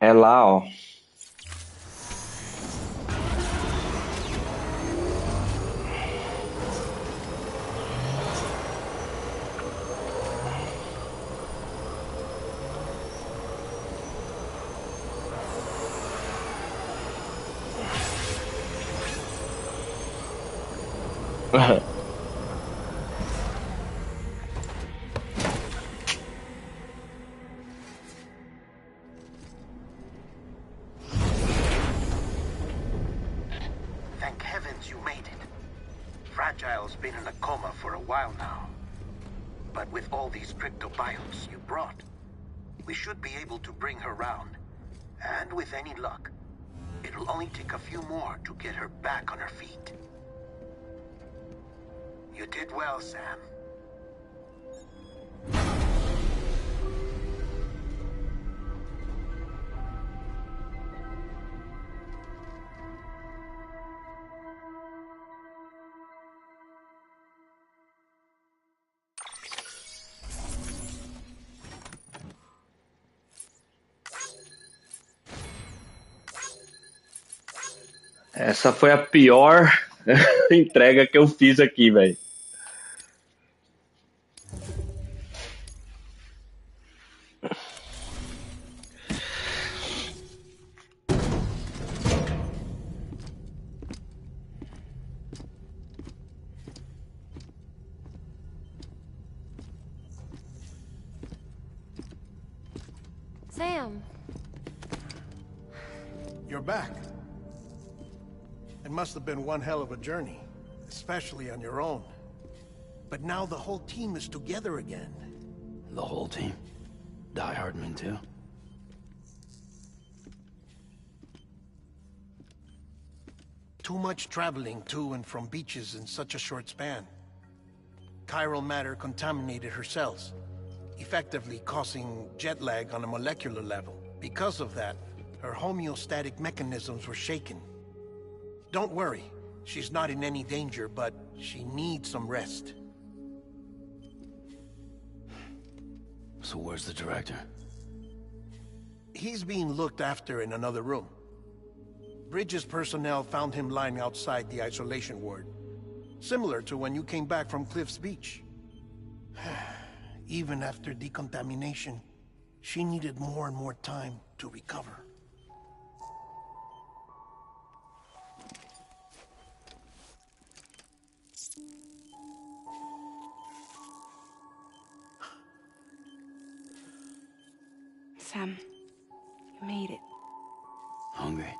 É lá, ó. Thank heavens you made it. Fragile's been in a coma for a while now. But with all these cryptobiotes you brought, we should be able to bring her round. And with any luck, it'll only take a few more to get her back on her feet. You did well, Sam. Essa foi a pior entrega que eu fiz aqui, velho. Sam. You're back. It must have been one hell of a journey, especially on your own. But now the whole team is together again. The whole team? Die Hardman too? Too much traveling to and from beaches in such a short span. Chiral matter contaminated her cells, effectively causing jet lag on a molecular level. Because of that, her homeostatic mechanisms were shaken. Don't worry, she's not in any danger, but she needs some rest. So where's the director? He's being looked after in another room. Bridges personnel found him lying outside the isolation ward. Similar to when you came back from Cliff's Beach. Even after decontamination, she needed more and more time to recover. Sam, you made it. Hungry?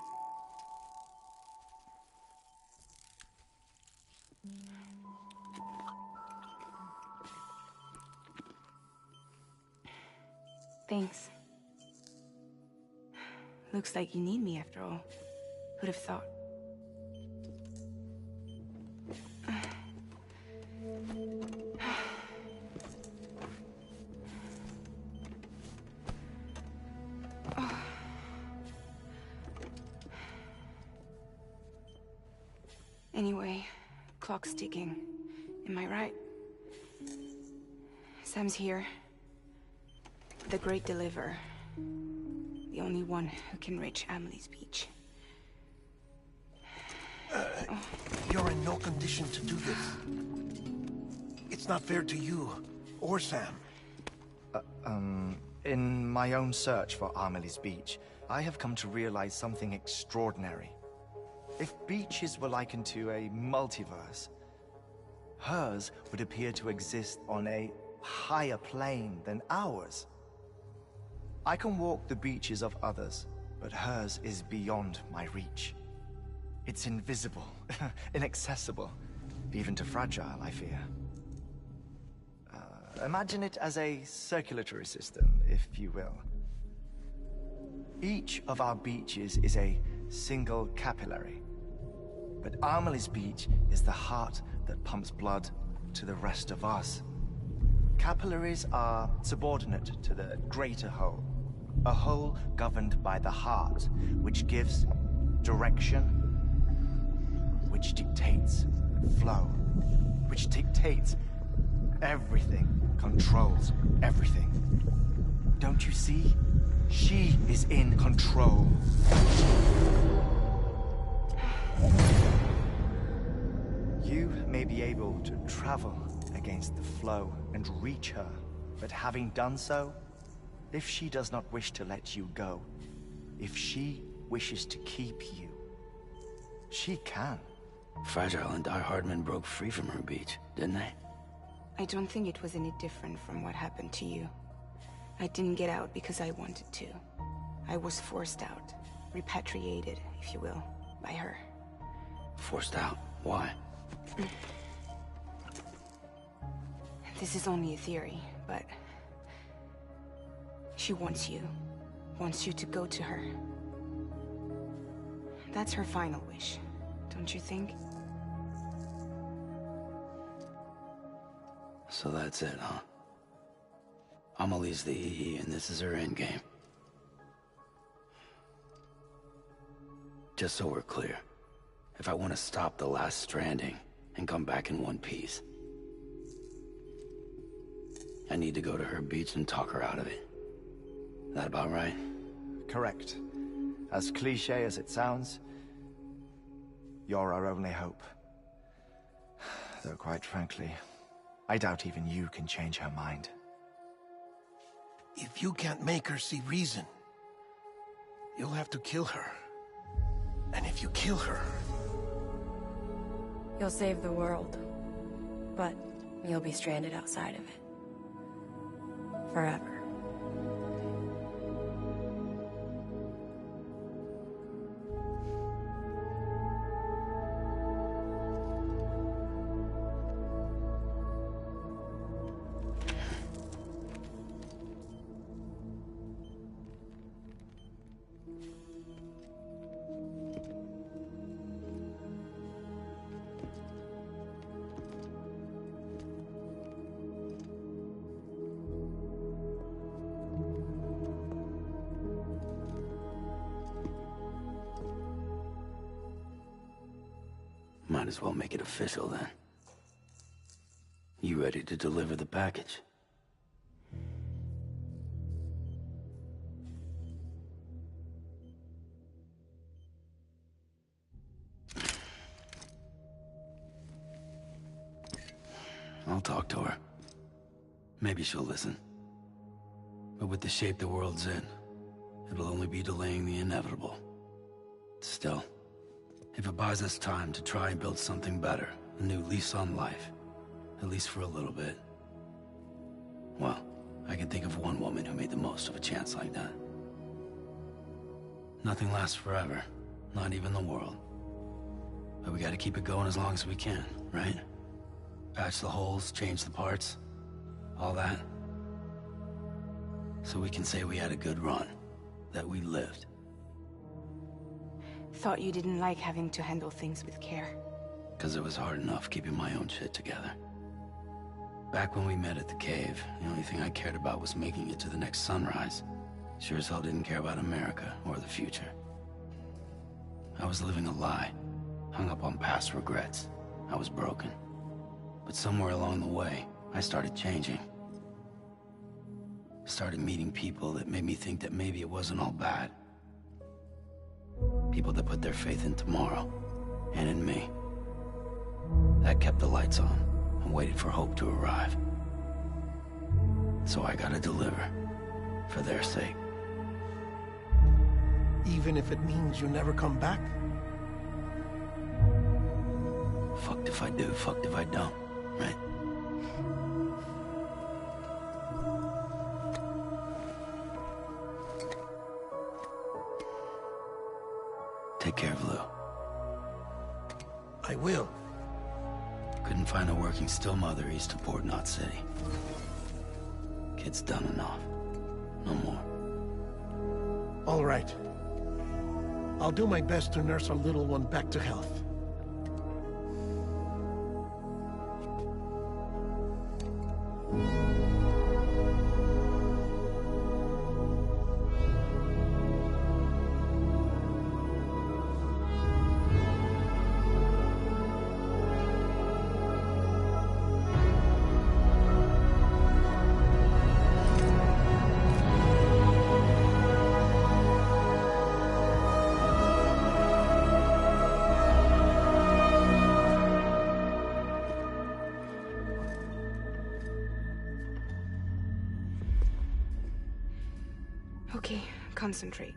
Thanks. Looks like you need me after all. Who'd have thought? Anyway, clock's ticking. Am I right? Sam's here. The Great Deliverer. The only one who can reach Amelie's Beach. You're in no condition to do this. It's not fair to you, or Sam. In my own search for Amelie's Beach, I have come to realize something extraordinary. If beaches were likened to a multiverse, hers would appear to exist on a higher plane than ours. I can walk the beaches of others, but hers is beyond my reach. It's invisible, inaccessible, even to Fragile, I fear. Imagine it as a circulatory system, if you will. Each of our beaches is a single capillary. But Amelie's Beach is the heart that pumps blood to the rest of us. Capillaries are subordinate to the greater whole. A whole governed by the heart, which gives direction, which dictates flow, which dictates everything, controls everything. Don't you see? She is in control. You may be able to travel against the flow and reach her, but having done so, if she does not wish to let you go, if she wishes to keep you, she can. Fragile and Die Hardman broke free from her beach, didn't they? I don't think it was any different from what happened to you. I didn't get out because I wanted to. I was forced out. Repatriated, if you will, by her. Forced out? Why? This is only a theory, but... she wants you. Wants you to go to her. That's her final wish, don't you think? So that's it, huh? Amelie's the EE, and this is her endgame. Just so we're clear, if I want to stop the last Stranding and come back in one piece, I need to go to her beach and talk her out of it. That about right? Correct. As cliché as it sounds, you're our only hope. Though quite frankly, I doubt even you can change her mind. If you can't make her see reason, you'll have to kill her. And if you kill her... You'll save the world, but you'll be stranded outside of it. Forever. Might as well make it official then. You ready to deliver the package? I'll talk to her. Maybe she'll listen. But with the shape the world's in, it'll only be delaying the inevitable. Still, if it buys us time to try and build something better, a new lease on life, at least for a little bit, well, I can think of one woman who made the most of a chance like that. Nothing lasts forever, not even the world. But we gotta keep it going as long as we can, right? Patch the holes, change the parts, all that. So we can say we had a good run, that we lived. Thought you didn't like having to handle things with care. 'Cause it was hard enough keeping my own shit together. Back when we met at the cave, the only thing I cared about was making it to the next sunrise. Sure as hell didn't care about America or the future. I was living a lie, hung up on past regrets. I was broken. But somewhere along the way, I started changing. Started meeting people that made me think that maybe it wasn't all bad. People that put their faith in tomorrow, and in me. That kept the lights on, and waited for hope to arrive. So I gotta deliver, for their sake. Even if it means you never come back? Fucked if I do, fucked if I don't, right? Take care of Lou. I will. Couldn't find a working still mother east of Port Knot City. Kid's done enough. No more. All right. I'll do my best to nurse our little one back to health. Okay, concentrate.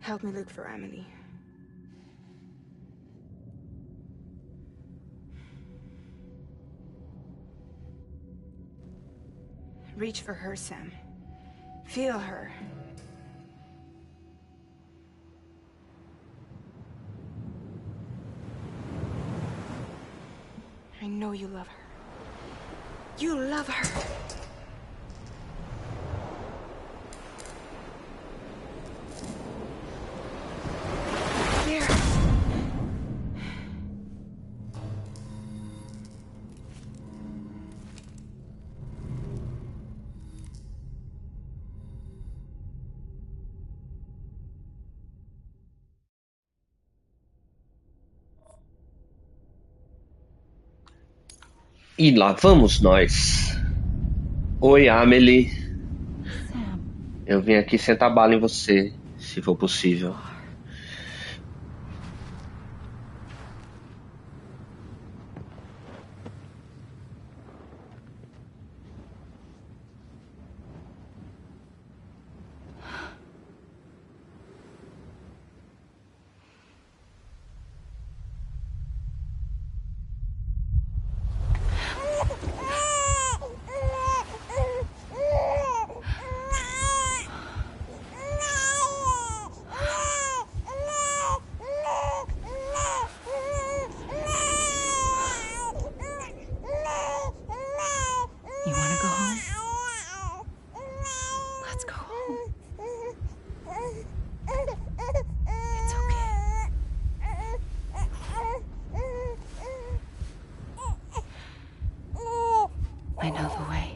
Help me look for Amelie. Reach for her, Sam. Feel her. I know you love her. You love her! There! E lá vamos nós. Oi, Amelie. Sam. Eu vim aqui sentar bala em você, se for possível. You want to go home? Let's go home. It's okay. I know the way.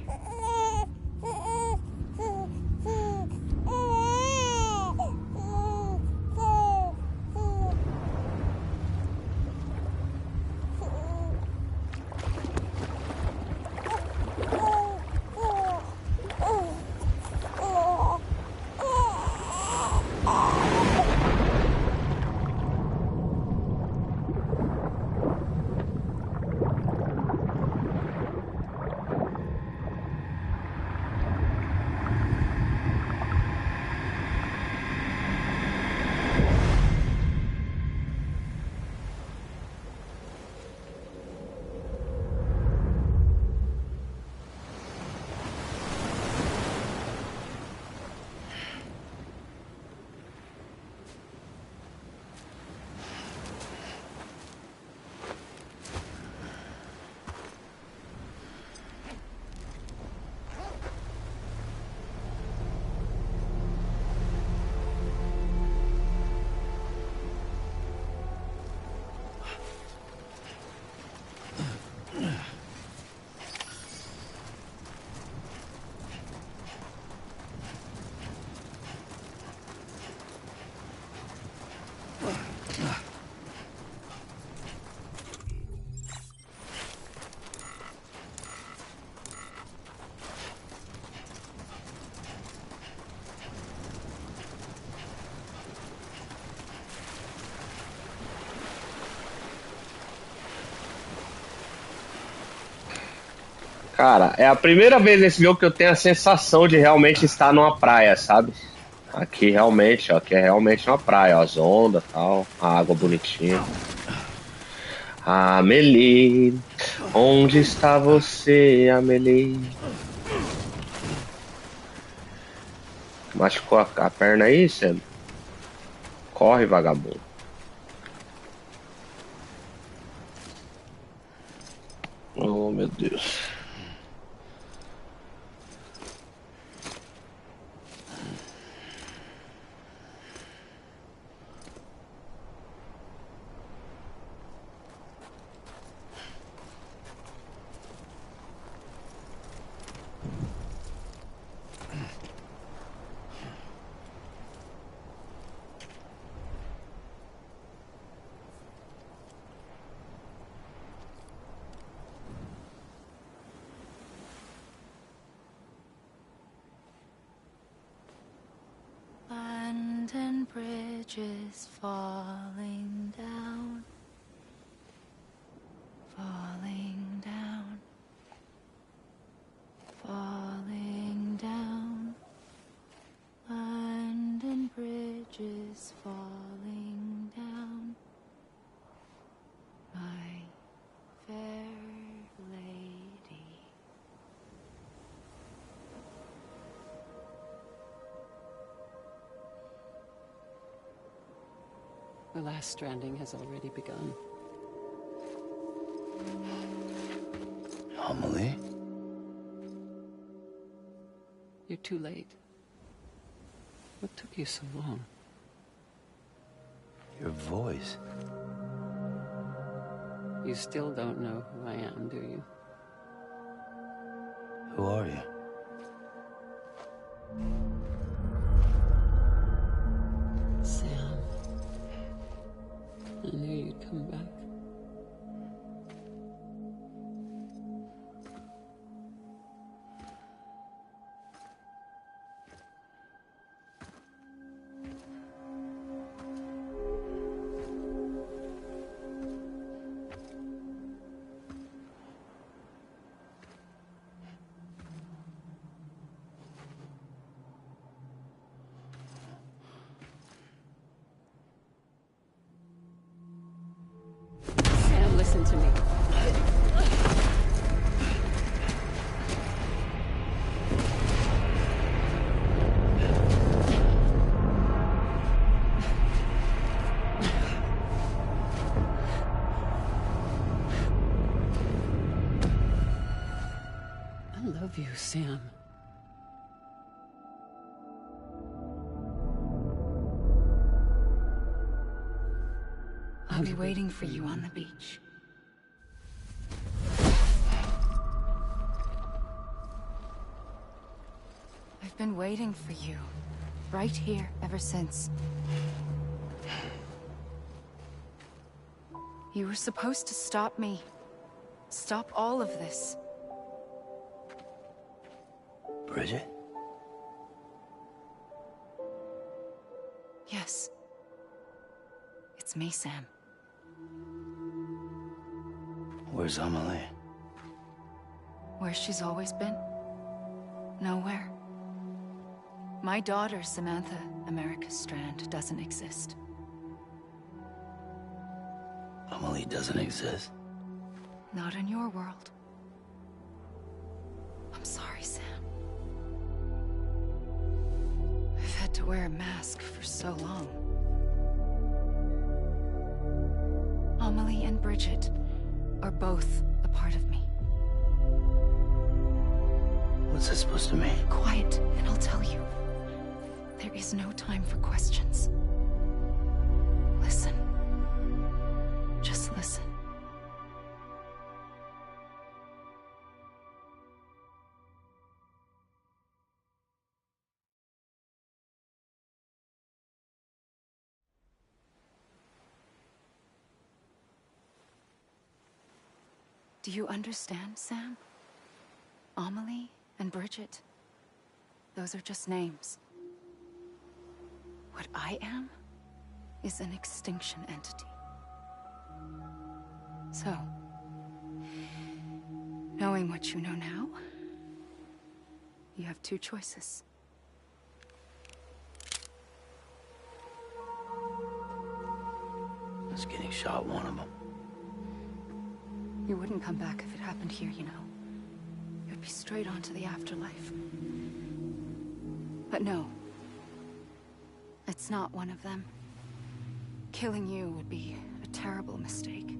Cara, é a primeira vez nesse jogo que eu tenho a sensação de realmente estar numa praia, sabe? Aqui realmente, ó, aqui é realmente uma praia, ó, as ondas, tal, a água bonitinha. Amelie, onde está você, Amelie? Machucou a perna aí, Sam? Corre, vagabundo. Oh, meu Deus. London Bridge is falling down. Falling down. Falling down. bridges falling down, my fair lady. The last stranding has already begun. Amelie? You're too late. What took you so long? Your voice. You still don't know who I am, do you? Who are you? Sam. I knew you'd come back. Sam, listen to me. I love you, Sam. I'll be waiting for you on the beach. I've been waiting for you, right here, ever since. You were supposed to stop me. Stop all of this. Bridget? Yes. It's me, Sam. Where's Amelie? Where she's always been. Nowhere. My daughter, Samantha America Strand, doesn't exist. Amelie doesn't exist. Not in your world. I'm sorry, Sam. I've had to wear a mask for so long. Amelie and Bridget are both a part of me. What's that supposed to mean? Quiet, and I'll tell you. There is no time for questions. Listen. Just listen. Do you understand, Sam? Amelie and Bridget, those are just names. What I am is an extinction entity. So, knowing what you know now, you have two choices. Is getting shot one of them? You wouldn't come back if it happened here, you know. You'd be straight on to the afterlife. But no. It's not one of them. Killing you would be a terrible mistake.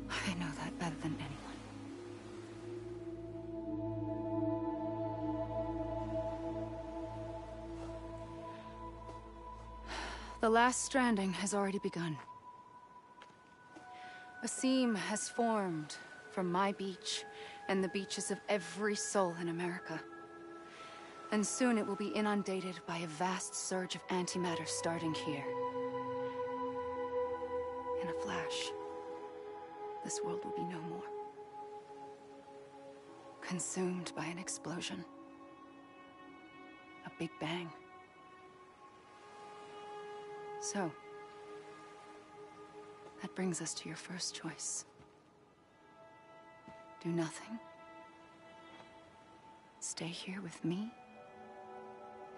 I know that better than anyone. The last stranding has already begun. A seam has formed from my beach and the beaches of every soul in America. And soon it will be inundated by a vast surge of antimatter starting here. In a flash, this world will be no more. Consumed by an explosion. A big bang. So, that brings us to your first choice. Do nothing. Stay here with me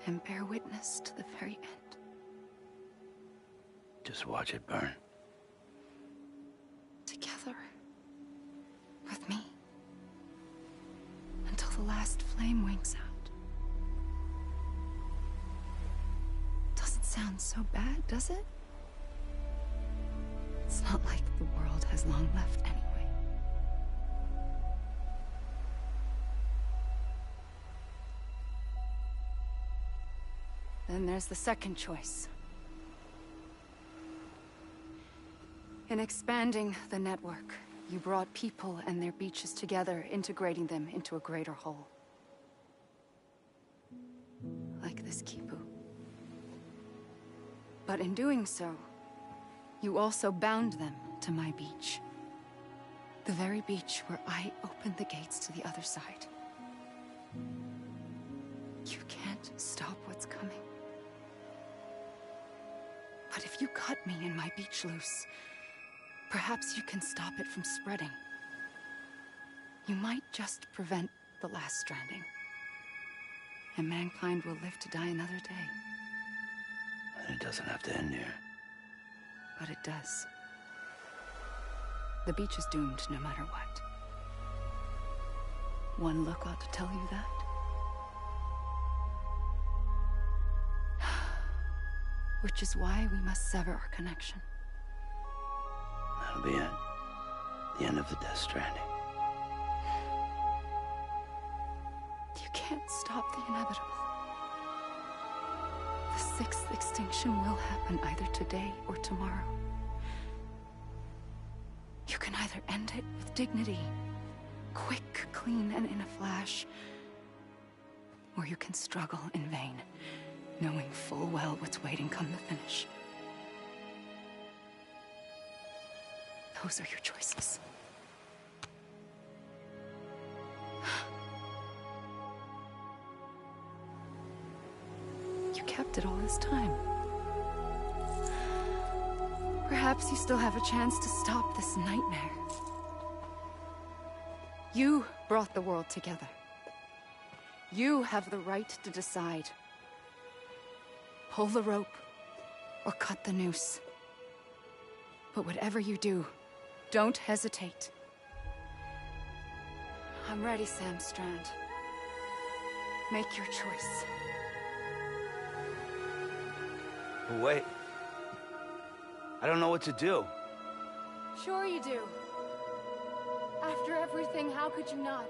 and bear witness to the very end. Just watch it burn. Together. With me. Until the last flame winks out. Doesn't sound so bad, does it? It's not like the world has long left anyway. Then there's the second choice. In expanding the network, you brought people and their beaches together, integrating them into a greater whole. Like this Kipu. But in doing so, you also bound them to my beach. The very beach where I opened the gates to the other side. You can't stop what's coming. But if you cut me and my beach loose, perhaps you can stop it from spreading. You might just prevent the last stranding. And mankind will live to die another day. And it doesn't have to end here. But it does. The beach is doomed no matter what. One look ought to tell you that. Which is why we must sever our connection. That'll be it. The end of the Death Stranding. You can't stop the inevitable. The sixth extinction will happen either today or tomorrow. You can either end it with dignity, quick, clean, and in a flash, or you can struggle in vain, knowing full well what's waiting come the finish. Those are your choices. You kept it all this time. Perhaps you still have a chance to stop this nightmare. You brought the world together. You have the right to decide. Pull the rope or cut the noose. But whatever you do, don't hesitate. I'm ready, Sam Strand. Make your choice. Wait. I don't know what to do. Sure you do. After everything, how could you not?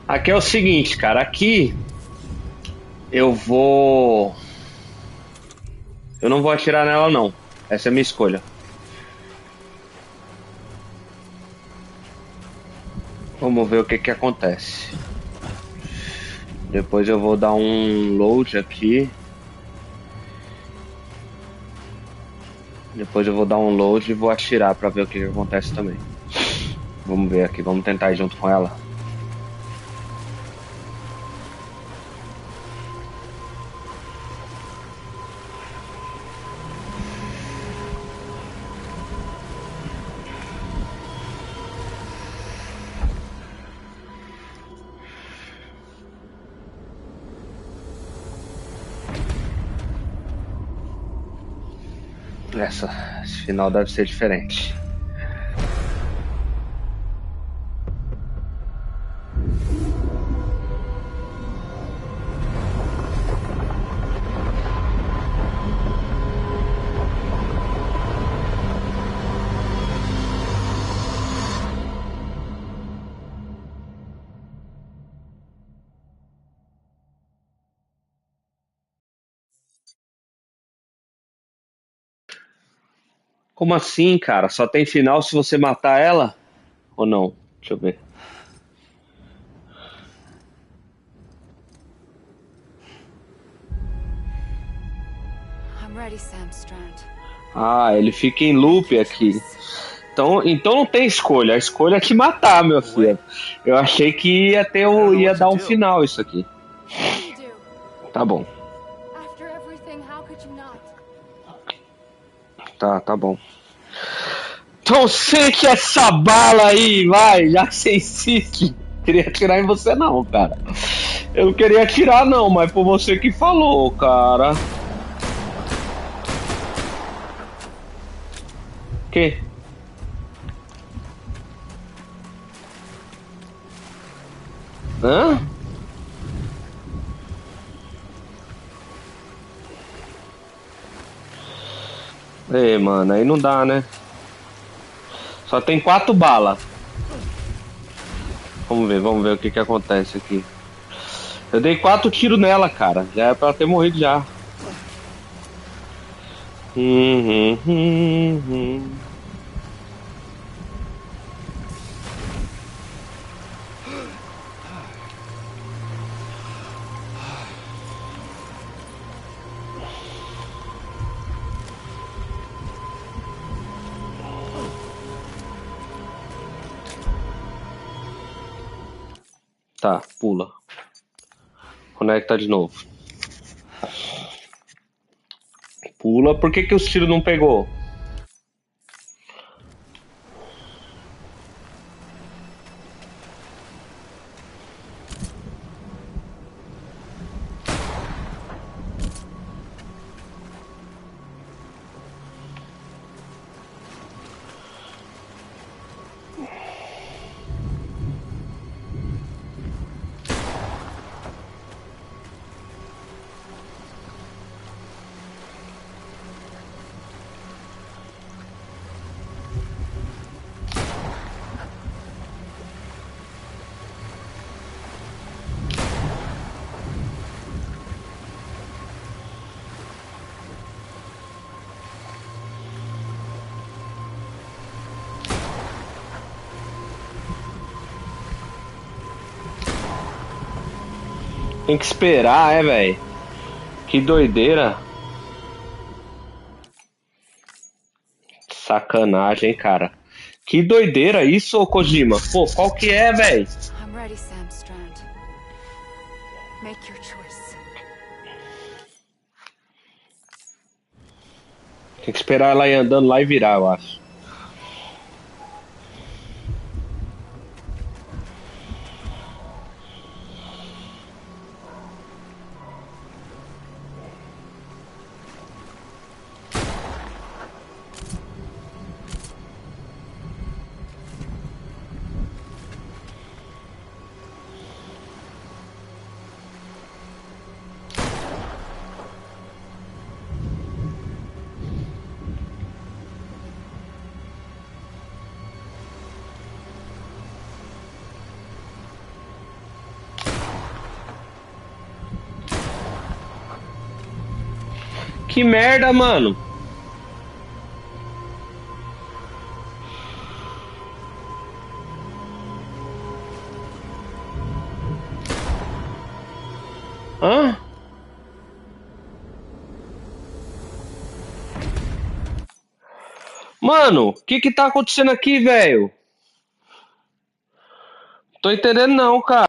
Aqui é o seguinte, cara. Aqui eu vou... Eu não vou atirar nela, não. Essa é a minha escolha. Vamos ver o que que acontece. Depois eu vou dar um load aqui. Depois eu vou dar um load e vou atirar pra ver o que que acontece também. Vamos ver aqui, vamos tentar ir junto com ela. Esse final deve ser diferente. Como assim, cara? Só tem final se você matar ela? Ou não? Deixa eu ver. I'm ready, Sam Strand. Ah, ele fica em loop aqui. Então não tem escolha. A escolha é te matar, meu filho. Eu achei que ia dar um final isso aqui. What do you do? Tá bom. After everything, how could you not? Tá bom. Então sente essa bala aí, vai. Já que você insiste. Queria atirar em você não, cara. Eu não queria atirar não, mas por você que falou, cara. Que? Hã? Ei, mano, aí não dá, né? Só tem 4 balas. Vamos ver o que que acontece aqui. Eu dei 4 tiros nela, cara. Já é pra ela ter morrido já. Hum. Tá, pula. Conecta de novo. Pula. Por que que os tiros não pegou? Tem que esperar, velho. Que doideira. Sacanagem, hein, cara. Que doideira isso, ô Kojima. Pô, qual que é, velho? I'm ready, Sam Strand. Make your choice. Tem que esperar ela ir andando lá e virar, eu acho. Que merda, mano. Hã? Mano, o que tá acontecendo aqui, velho? Tô entendendo não, cara.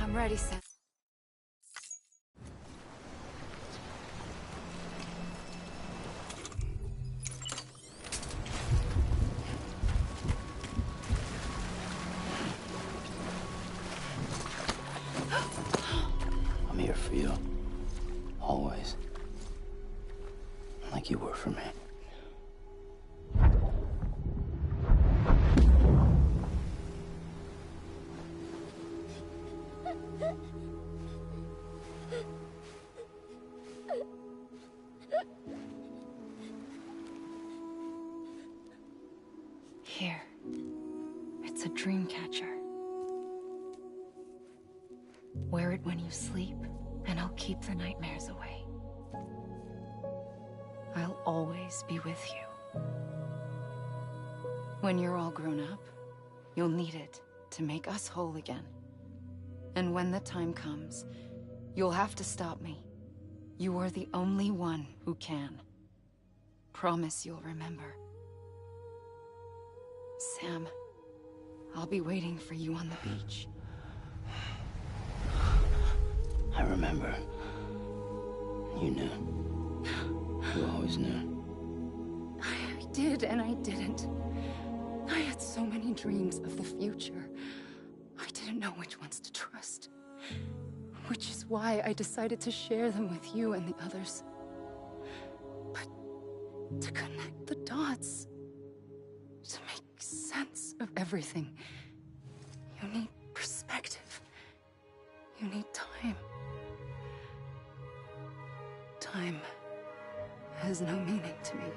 I'm ready, Sam. I'm here for you. Always. Like you were for me. Here. It's a dream catcher. Wear it when you sleep, and I'll keep the nightmares away. I'll always be with you. When you're all grown up, you'll need it to make us whole again. And when the time comes, you'll have to stop me. You are the only one who can. Promise you'll remember. Sam, I'll be waiting for you on the beach. I remember. You knew. You always knew. I did and I didn't. I had so many dreams of the future. I didn't know which ones to trust. Which is why I decided to share them with you and the others. But to connect the dots, to make sense of everything, you need perspective. You need time. Time has no meaning to me.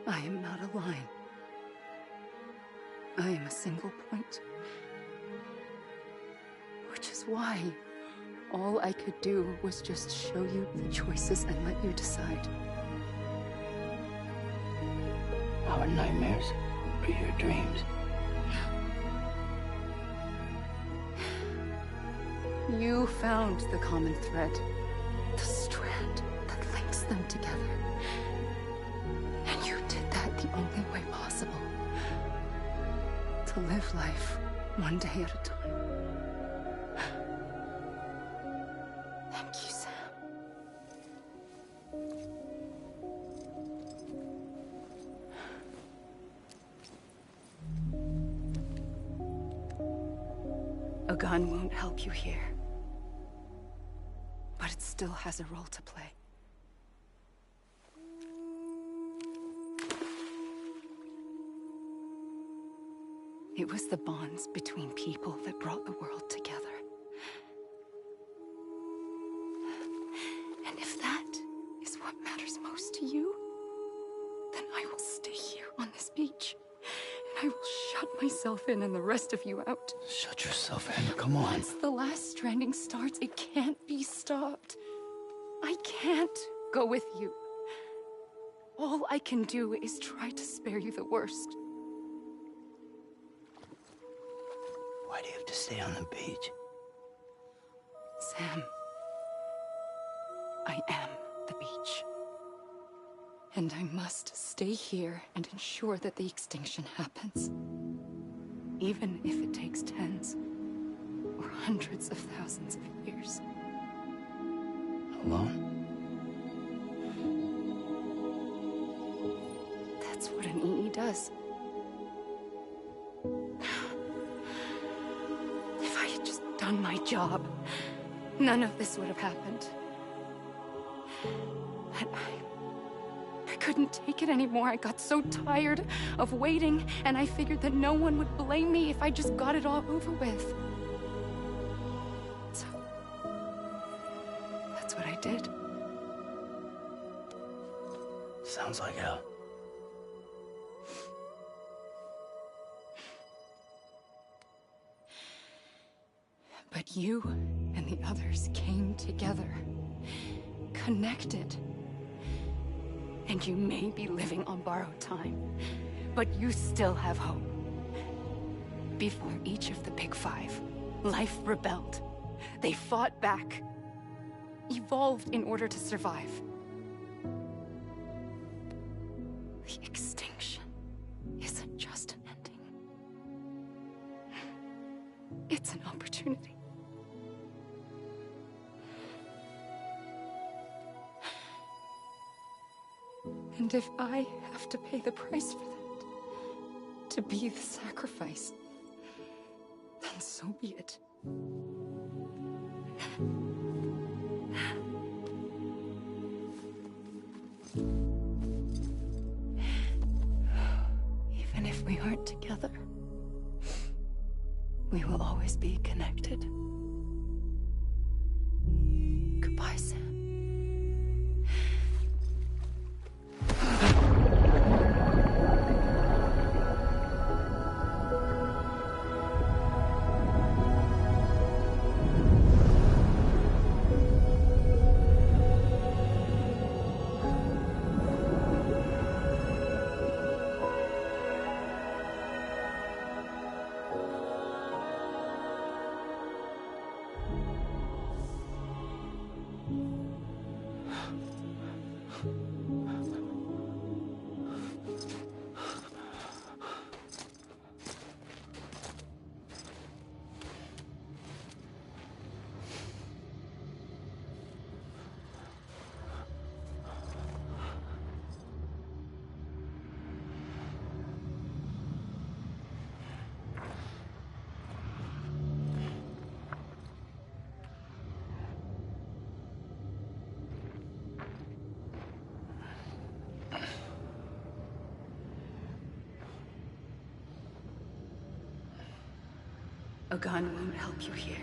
I am not a line. I am a single point. Which is why all I could do was just show you the choices and let you decide. Our nightmares are your dreams. You found the common thread, the strand that links them together. And you did that the only way possible. To live life one day at a time. Thank you, Sam. A gun won't help you here. But it still has a role to play. It was the bonds between people that brought the world together. And if that is what matters most to you, then I will stay here on this beach. And I will shut myself in and the rest of you out. Shut yourself in. Come on. Once the last stranding starts, it can't be stopped. I can't go with you. All I can do is try to spare you the worst. Why do you have to stay on the beach? Sam, I am the beach. And I must stay here and ensure that the extinction happens. Even if it takes tens or hundreds of thousands of years. Alone? That's what an EE does. If I had just done my job, none of this would have happened. But I couldn't take it anymore. I got so tired of waiting, and I figured that no one would blame me if I just got it all over with. So, that's what I did. Sounds like hell. But you and the others came together, connected. And you may be living on borrowed time, but you still have hope. Before each of the Big Five, life rebelled. They fought back, evolved in order to survive. The extinction isn't just an ending. It's an opportunity. And if I have to pay the price for that, to be the sacrifice, then so be it. Even if we aren't together, we will always be connected. Goodbye, Sam. A gun won't help you here,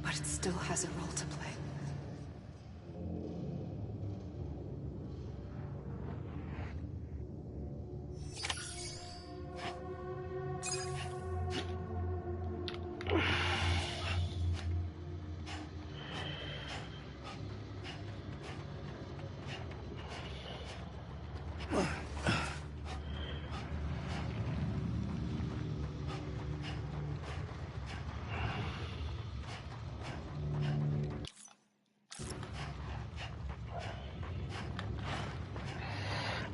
but it still has a role to play.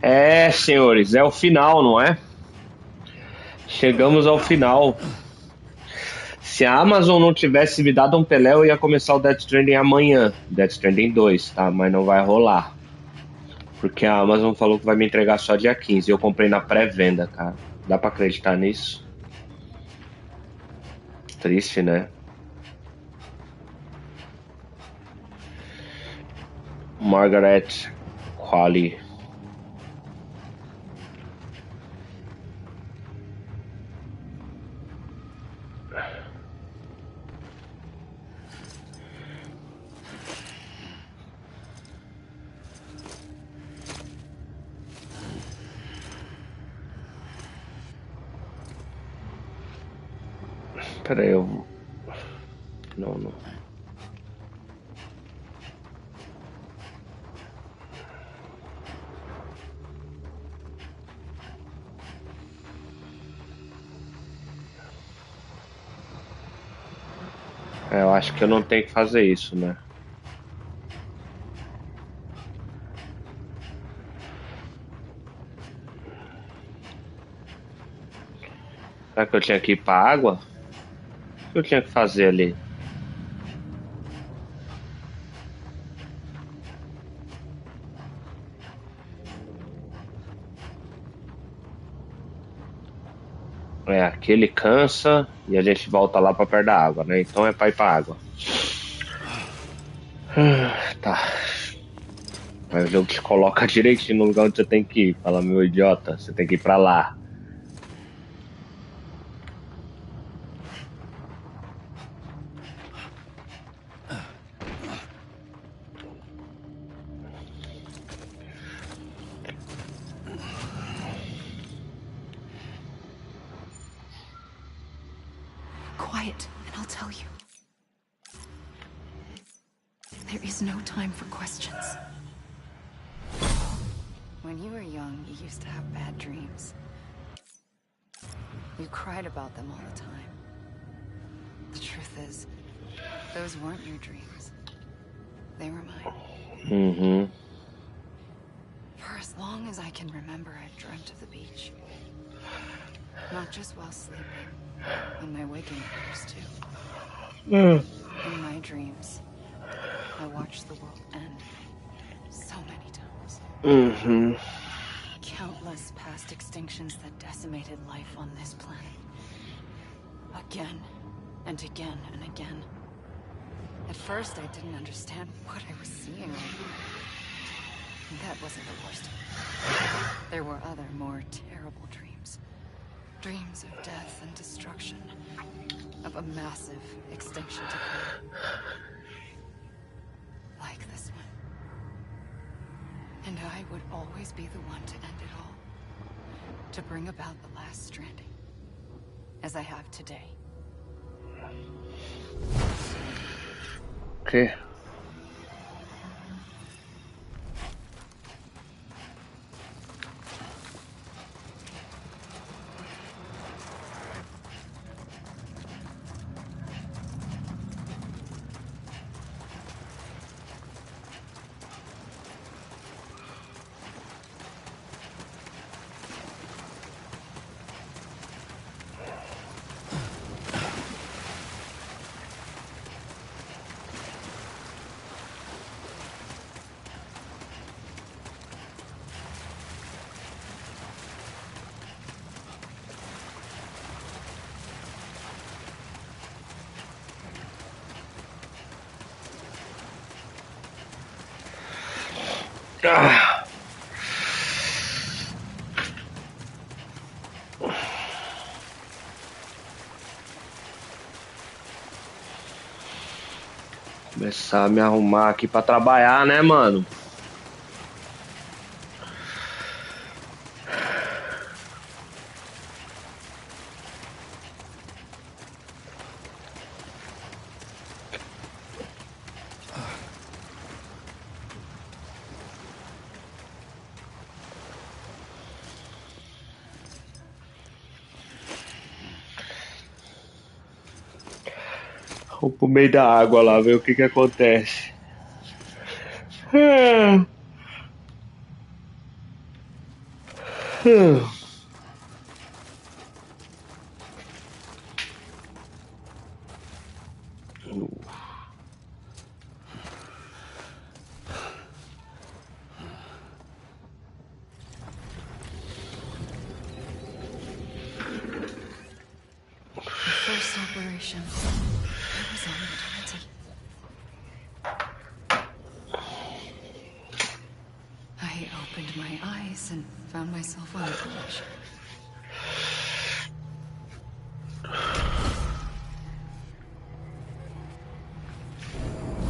É, senhores, é o final, não é? Chegamos ao final. Se a Amazon não tivesse me dado um Pelé, eu ia começar o Death Stranding amanhã. Death Stranding 2, tá? Mas não vai rolar. Porque a Amazon falou que vai me entregar só dia 15. Eu comprei na pré-venda, cara. Dá pra acreditar nisso? Triste, né? Margaret Qualley. Pera aí, eu... Não. É, eu acho que eu não tenho que fazer isso, né? Será que eu tinha que ir pra água? O que eu tinha que fazer ali? É, aquele cansa e a gente volta lá pra perto da água, né? Então é pra ir pra água. Tá. Mas o jogo te coloca direitinho no lugar onde você tem que ir. Fala, meu idiota, você tem que ir pra lá. Quiet, and I'll tell you. There is no time for questions. When you were young, you used to have bad dreams. You cried about them all the time. The truth is, those weren't your dreams. They were mine. Mm-hmm. For as long as I can remember, I've dreamt of the beach. Not just while sleeping. In my waking hours, too. In my dreams, I watched the world end. So many times. Uhum. Countless past extinctions that decimated life on this planet. Again, and again, and again. At first, I didn't understand what I was seeing. And that wasn't the worst. There were other, more terrible dreams. Dreams of death and destruction. Of a massive extinction to come. Like this one. And I would always be the one to end it all. To bring about the last stranding. As I have today. Okay. Ah. Começar a me arrumar aqui pra trabalhar, né, mano? Vou pro meio da água lá, ver o que acontece. First operation. I was on maternity. I opened my eyes and found myself on the beach.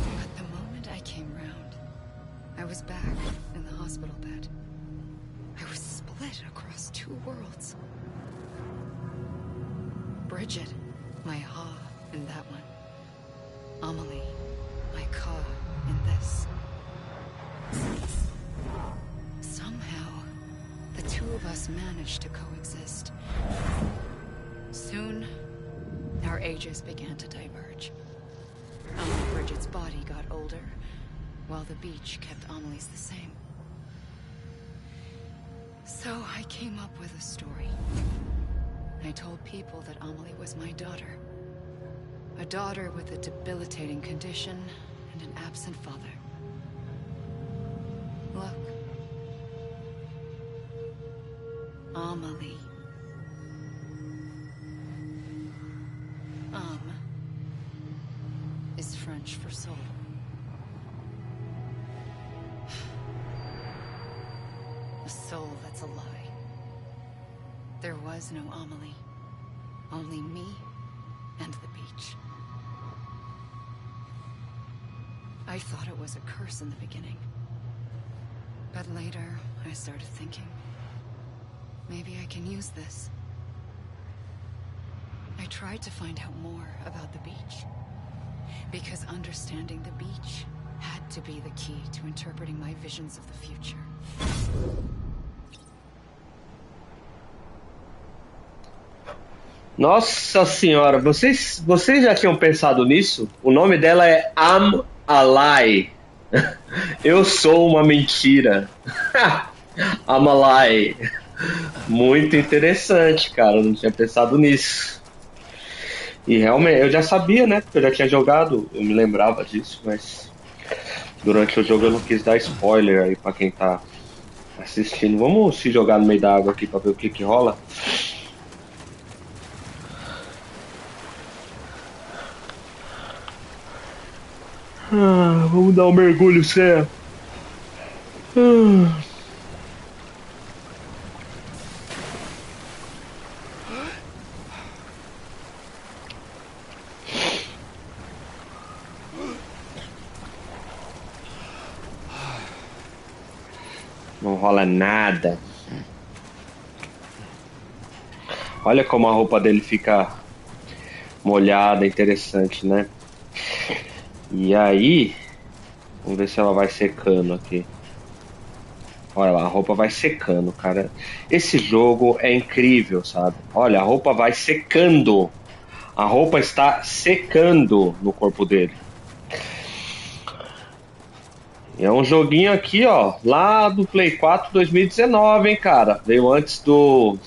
But the moment I came round, I was back in the hospital bed. I was split across two worlds. Bridget, my Ha in that one. Amelie, my Ka in this. Somehow, the two of us managed to coexist. Soon, our ages began to diverge. Only Bridget's body got older, while the beach kept Amelie's the same. So I came up with a story. I told people that Amelie was my daughter. A daughter with a debilitating condition and an absent father. Look. Amelie. Is French for soul. A soul that's a lie. There was no Amelie. Only me and the beach. I thought it was a curse in the beginning. But later, I started thinking, maybe I can use this. I tried to find out more about the beach. Because understanding the beach had to be the key to interpreting my visions of the future. Nossa senhora, vocês já tinham pensado nisso? O nome dela é I'm a Lie. Eu sou uma mentira. I'm a Lie. Muito interessante, cara. Eu não tinha pensado nisso. E realmente, eu já sabia, né? Porque eu já tinha jogado, eu me lembrava disso, mas durante o jogo eu não quis dar spoiler aí pra quem tá assistindo. Vamos se jogar no meio da água aqui pra ver o que que rola. Vamos dar um mergulho, Cé. Não rola nada. Olha como a roupa dele fica molhada, interessante, né? E aí, vamos ver se ela vai secando aqui. Olha lá, a roupa vai secando, cara. Esse jogo é incrível, sabe? Olha, a roupa vai secando. A roupa está secando no corpo dele. E é um joguinho aqui, ó, lá do Play 4 2019, hein, cara. Veio antes do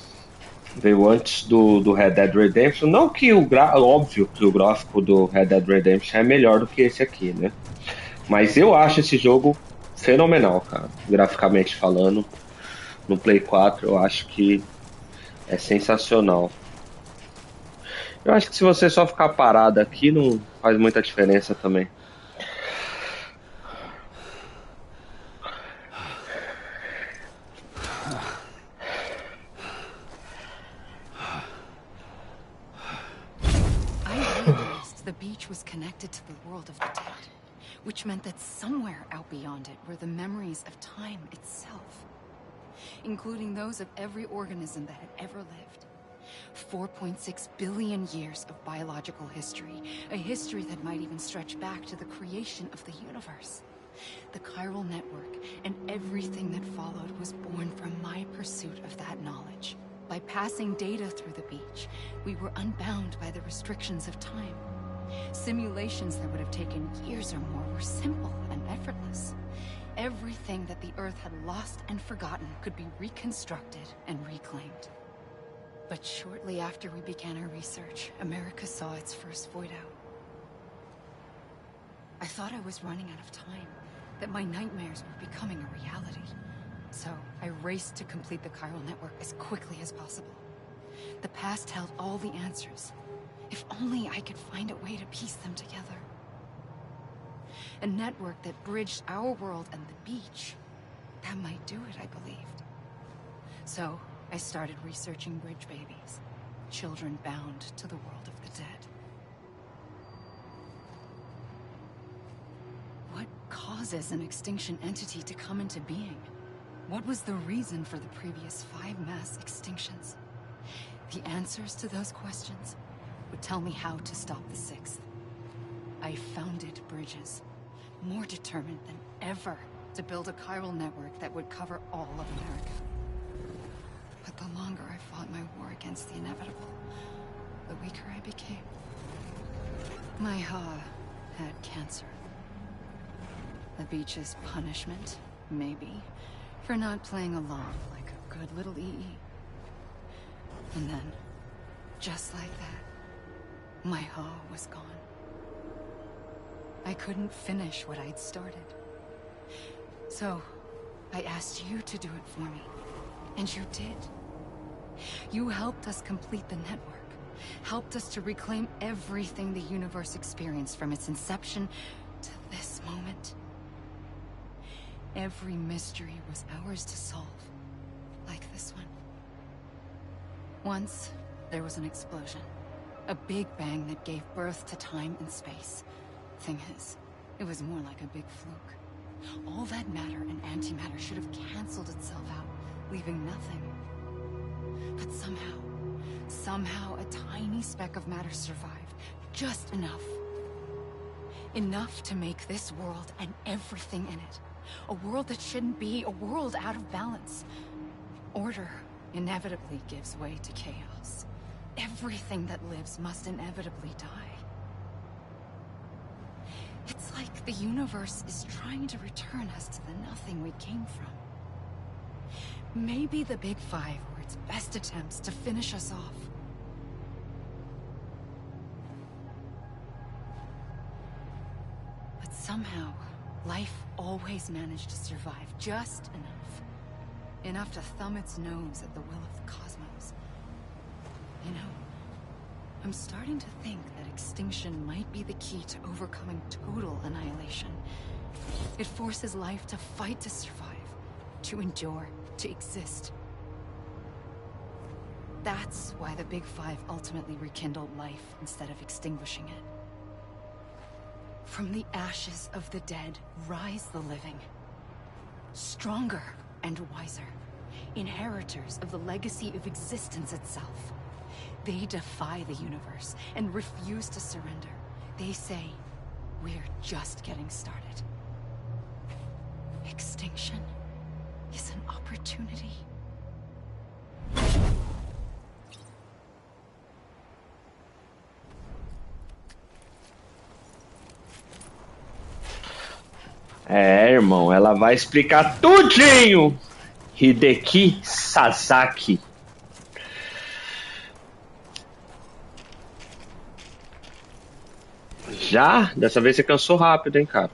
Red Dead Redemption. Não que óbvio que o gráfico do Red Dead Redemption é melhor do que esse aqui, né? Mas eu acho esse jogo fenomenal, cara. Graficamente falando, no Play 4 eu acho que é sensacional. Eu acho que se você só ficar parado aqui não faz muita diferença também. I realized the beach was connected to the world of the dead, which meant that somewhere out beyond it were the memories of time itself, including those of every organism that had ever lived. 4.6 billion years of biological history, a history that might even stretch back to the creation of the universe. The chiral network and everything that followed was born from my pursuit of that knowledge. By passing data through the beach, we were unbound by the restrictions of time. Simulations that would have taken years or more were simple and effortless. Everything that the Earth had lost and forgotten could be reconstructed and reclaimed. But shortly after we began our research, America saw its first void out. I thought I was running out of time, that my nightmares were becoming a reality. So I raced to complete the chiral network as quickly as possible. The past held all the answers. If only I could find a way to piece them together. A network that bridged our world and the beach. That might do it, I believed. So I started researching bridge babies, children bound to the world of the dead. What causes an extinction entity to come into being? What was the reason for the previous 5 mass extinctions? The answers to those questions would tell me how to stop the 6th. I founded bridges, more determined than ever to build a chiral network that would cover all of America. But the longer I fought my war against the inevitable, the weaker I became. My Ha had cancer. The beach's punishment, maybe, for not playing along like a good little EE. And then, just like that, my Ha was gone. I couldn't finish what I'd started. So, I asked you to do it for me. And you did. You helped us complete the network. Helped us to reclaim everything the universe experienced from its inception to this moment. Every mystery was ours to solve. Like this one. Once, there was an explosion. A big bang that gave birth to time and space. Thing is, it was more like a big fluke. All that matter and antimatter should have canceled itself out, leaving nothing. But somehow a tiny speck of matter survived. Just enough. Enough to make this world and everything in it. A world that shouldn't be, a world out of balance. Order inevitably gives way to chaos. Everything that lives must inevitably die. It's like the universe is trying to return us to the nothing we came from. Maybe the Big Five were its best attempts to finish us off. But somehow, life always managed to survive just enough. Enough to thumb its nose at the will of the cosmos. You know, I'm starting to think that extinction might be the key to overcoming total annihilation. It forces life to fight to survive, to endure, to exist. That's why the Big Five ultimately rekindled life instead of extinguishing it. From the ashes of the dead rise the living. Stronger and wiser. Inheritors of the legacy of existence itself. They defy the universe and refuse to surrender. They say, we're just getting started. Extinction is an opportunity. É, irmão, ela vai explicar tudinho. Hideki Sasaki. Já? Dessa vez você cansou rápido, hein, cara?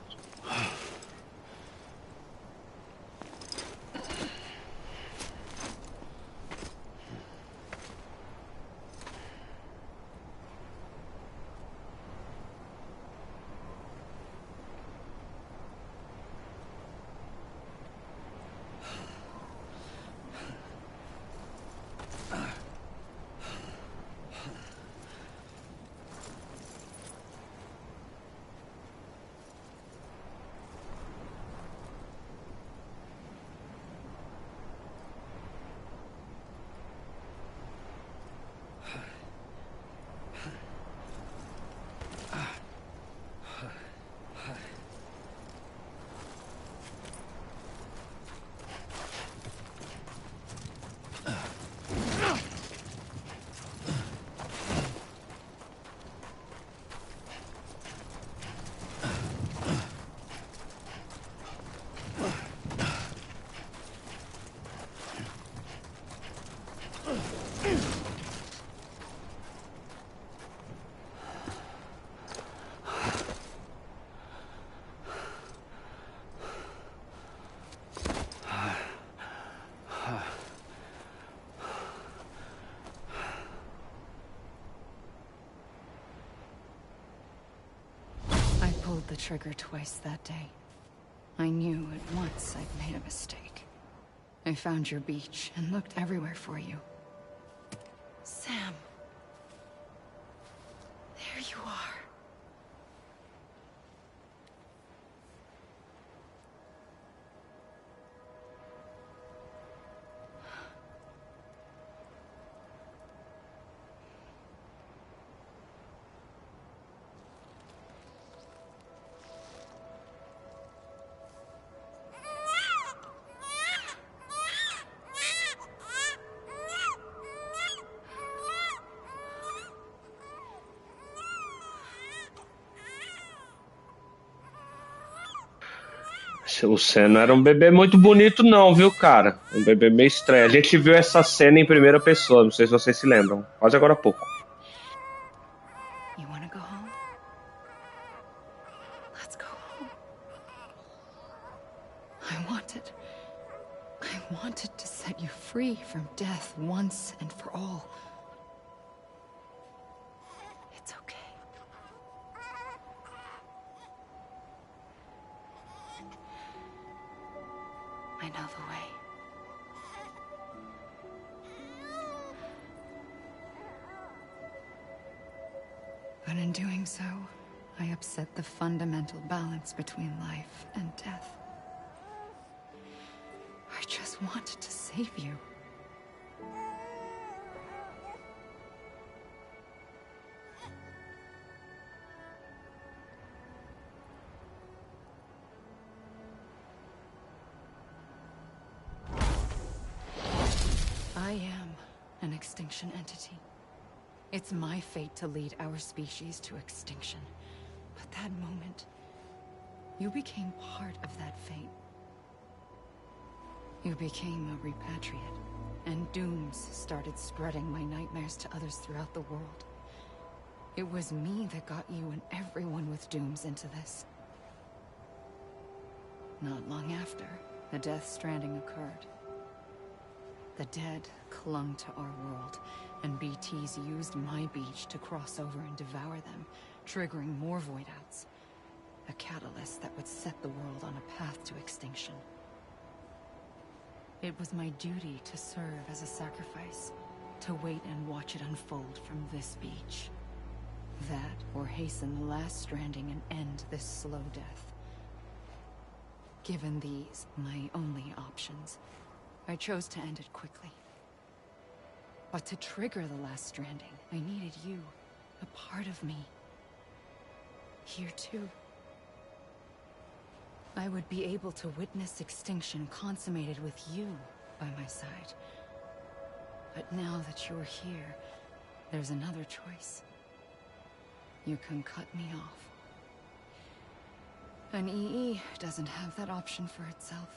Pulled the trigger twice that day. I knew at once I'd made a mistake. I found your beach and looked everywhere for you. Sam. There you are. O Sam não era um bebê muito bonito não, viu, cara? Um bebê meio estranho. A gente viu essa cena em primeira pessoa, não sei se vocês se lembram. Quase agora há pouco. You wanna go home? Let's go home. I wanted to set you free from death once and for all. It's okay. I know the way. But in doing so, I upset the fundamental balance between life and death. I just wanted to save you. I am an extinction entity. It's my fate to lead our species to extinction. But that moment, you became part of that fate. You became a repatriate, and dooms started spreading my nightmares to others throughout the world. It was me that got you and everyone with dooms into this. Not long after, the Death Stranding occurred. The dead clung to our world, and BTs used my beach to cross over and devour them, triggering more void outs. A catalyst that would set the world on a path to extinction. It was my duty to serve as a sacrifice, to wait and watch it unfold from this beach. That, or hasten the last stranding and end this slow death. Given these, my only options, I chose to end it quickly. But to trigger the last stranding, I needed you, a part of me. Here too. I would be able to witness extinction consummated with you by my side. But now that you're here, there's another choice. You can cut me off. An EE doesn't have that option for itself.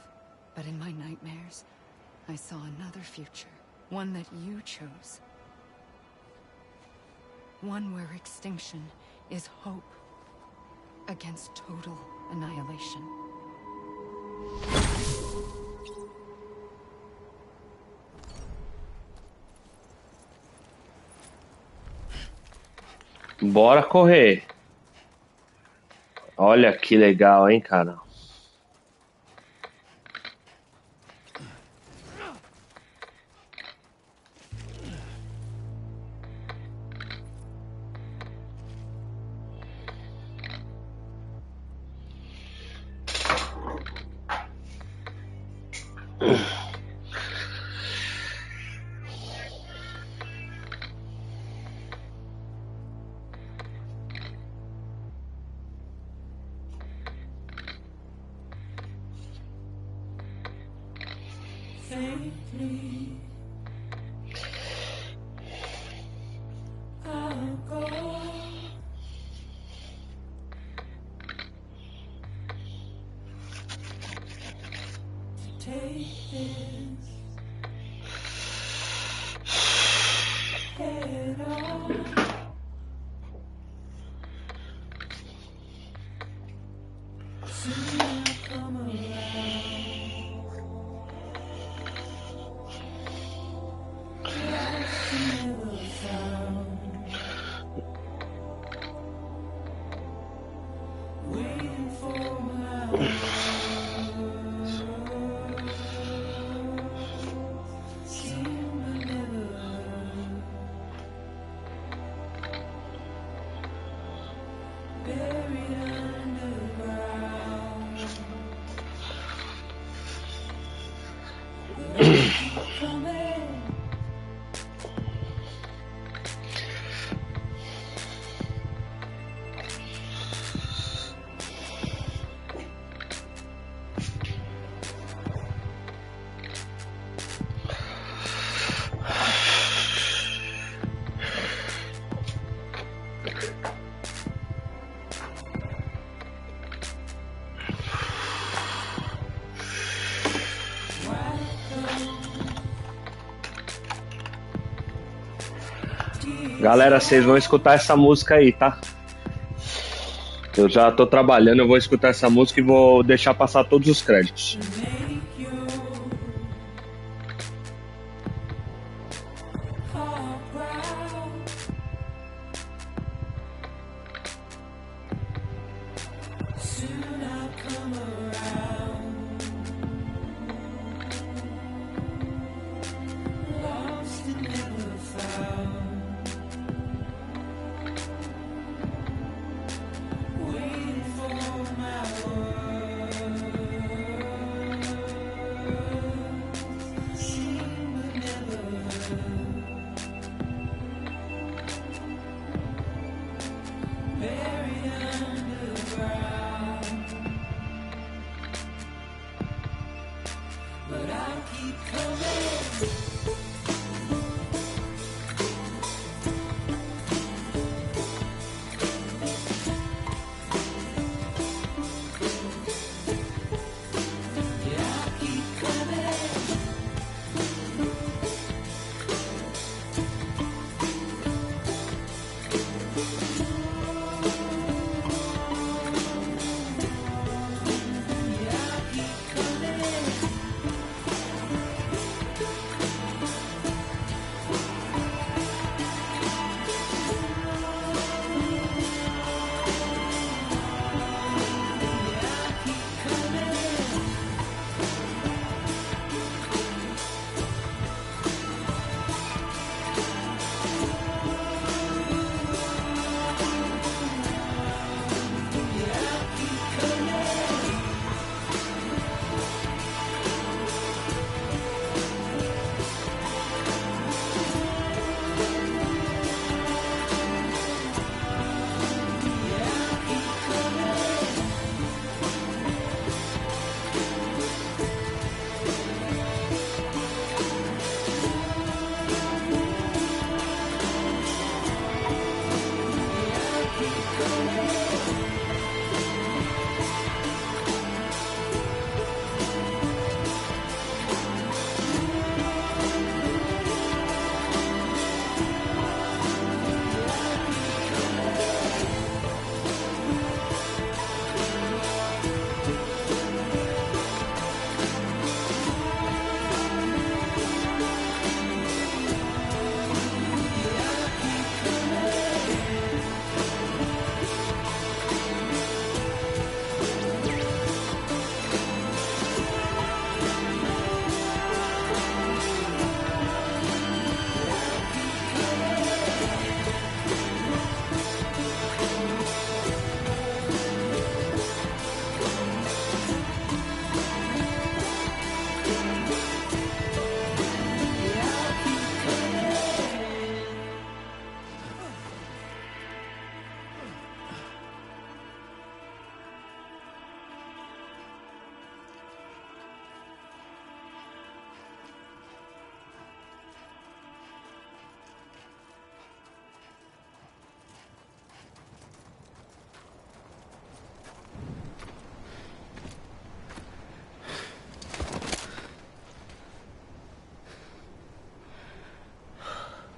But in my nightmares, I saw another future. One that you chose. One where extinction is hope against total annihilation. Bora correr. Olha que legal, hein, cara. Galera, vocês vão escutar essa música aí, tá? Eu já tô trabalhando, eu vou escutar essa música e vou deixar passar todos os créditos.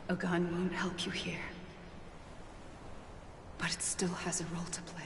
A gun won't help you here. But it still has a role to play.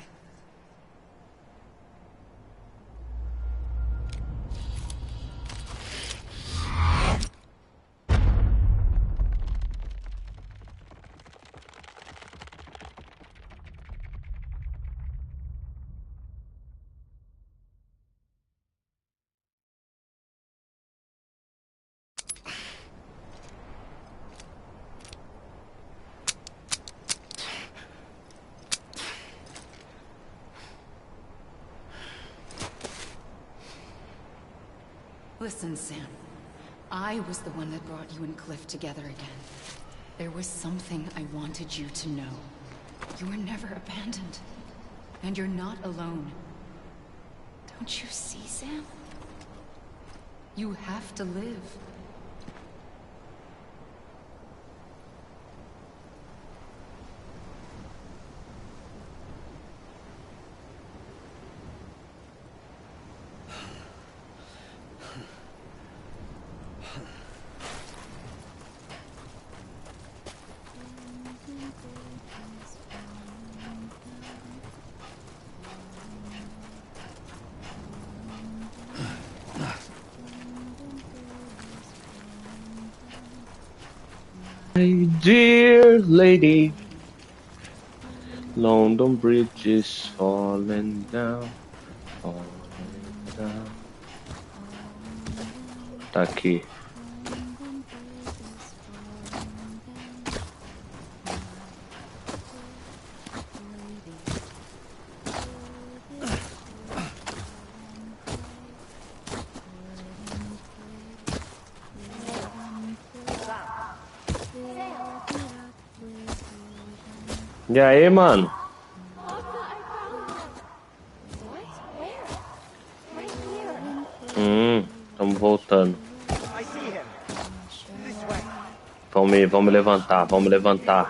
Listen, Sam. I was the one that brought you and Cliff together again. There was something I wanted you to know. You were never abandoned. And you're not alone. Don't you see, Sam? You have to live. My dear lady, London Bridge is falling down, falling down. Tá aqui. E aí, mano? Estamos voltando. Vamos levantar, vamos levantar.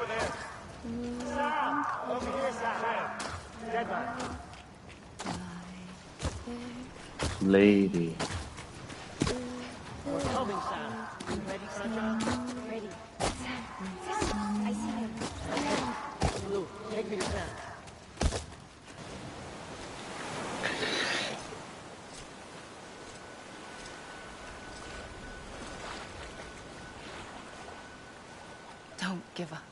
Lady. Don't give up.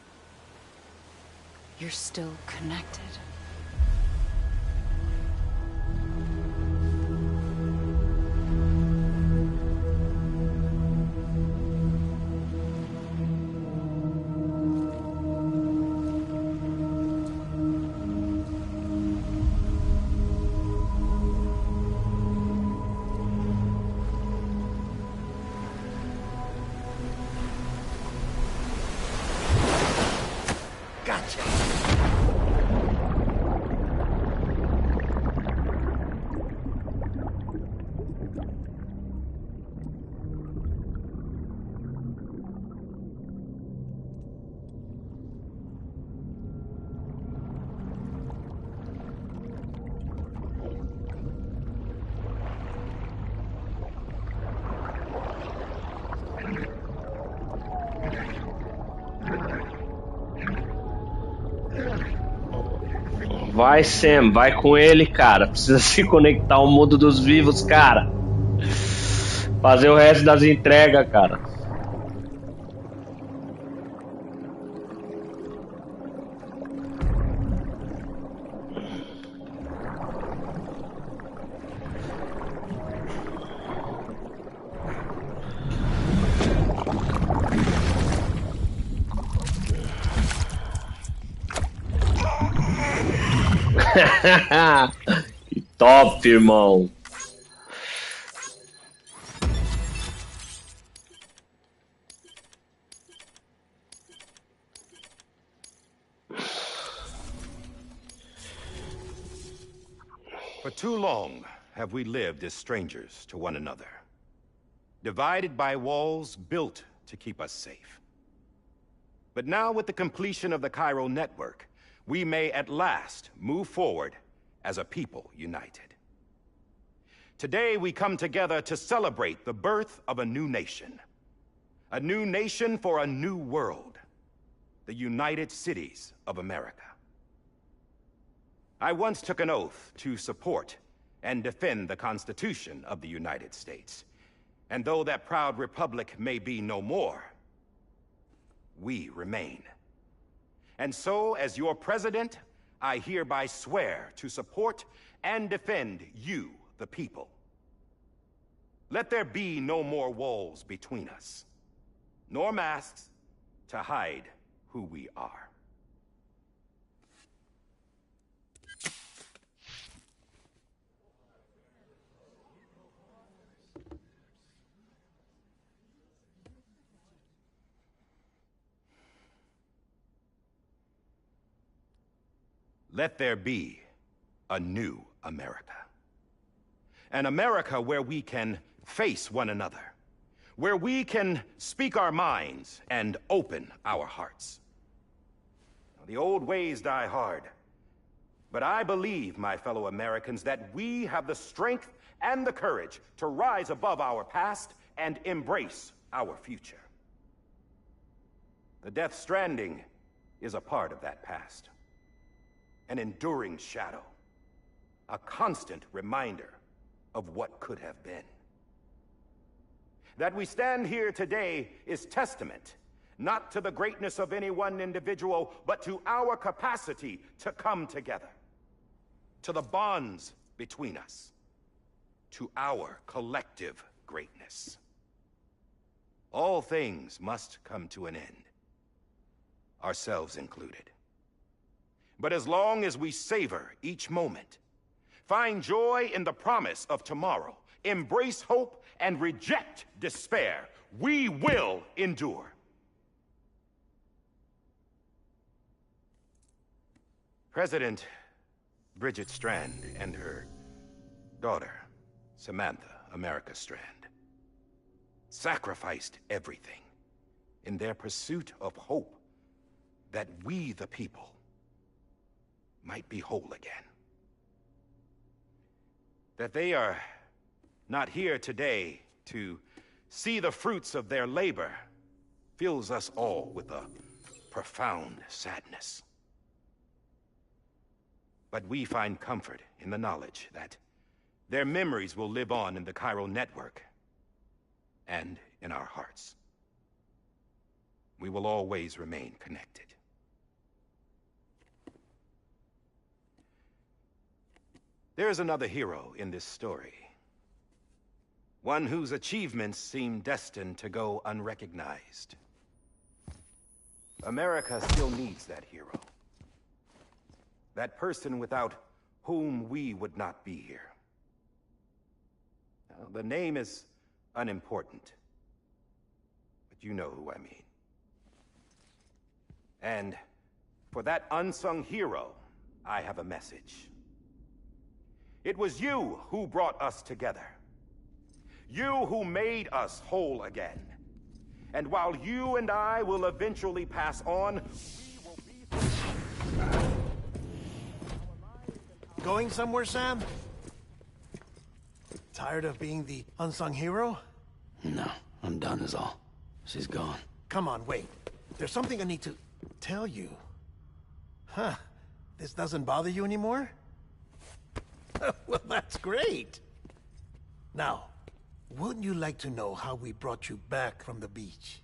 You're still connected. Vai, Sam, vai com ele, cara. Precisa se conectar ao mundo dos vivos, cara. Fazer o resto das entregas, cara. Que top, irmão. For too long have we lived as strangers to one another, divided by walls built to keep us safe. But now, with the completion of the Cairo network, we may at last move forward as a people united. Today we come together to celebrate the birth of a new nation for a new world. the United Cities of America. I once took an oath to support and defend the Constitution of the United States. And though that proud republic may be no more, we remain. And so, as your president, I hereby swear to support and defend you, the people. Let there be no more walls between us, nor masks to hide who we are. Let there be a new America. An America where we can face one another, where we can speak our minds and open our hearts. Now, the old ways die hard, but I believe, my fellow Americans, that we have the strength and the courage to rise above our past and embrace our future. The Death Stranding is a part of that past. An enduring shadow, a constant reminder of what could have been. That we stand here today is testament, not to the greatness of any one individual, but to our capacity to come together, to the bonds between us, to our collective greatness. All things must come to an end, ourselves included. But as long as we savor each moment, find joy in the promise of tomorrow, embrace hope, and reject despair, we will endure. President Bridget Strand and her daughter, Samantha America Strand, sacrificed everything in their pursuit of hope that we, the people, might be whole again. That they are not here today to see the fruits of their labor fills us all with a profound sadness. But we find comfort in the knowledge that their memories will live on in the chiral network and in our hearts. We will always remain connected. There is another hero in this story. One whose achievements seem destined to go unrecognized. America still needs that hero. That person without whom we would not be here. Now, the name is unimportant, but you know who I mean. And for that unsung hero, I have a message. It was you who brought us together. You who made us whole again. And while you and I will eventually pass on, we will be... Going somewhere, Sam? Tired of being the unsung hero? No, I'm done is all. She's gone. Come on, wait. There's something I need to tell you. Huh. This doesn't bother you anymore? Well, that's great. Now, wouldn't you like to know how we brought you back from the beach?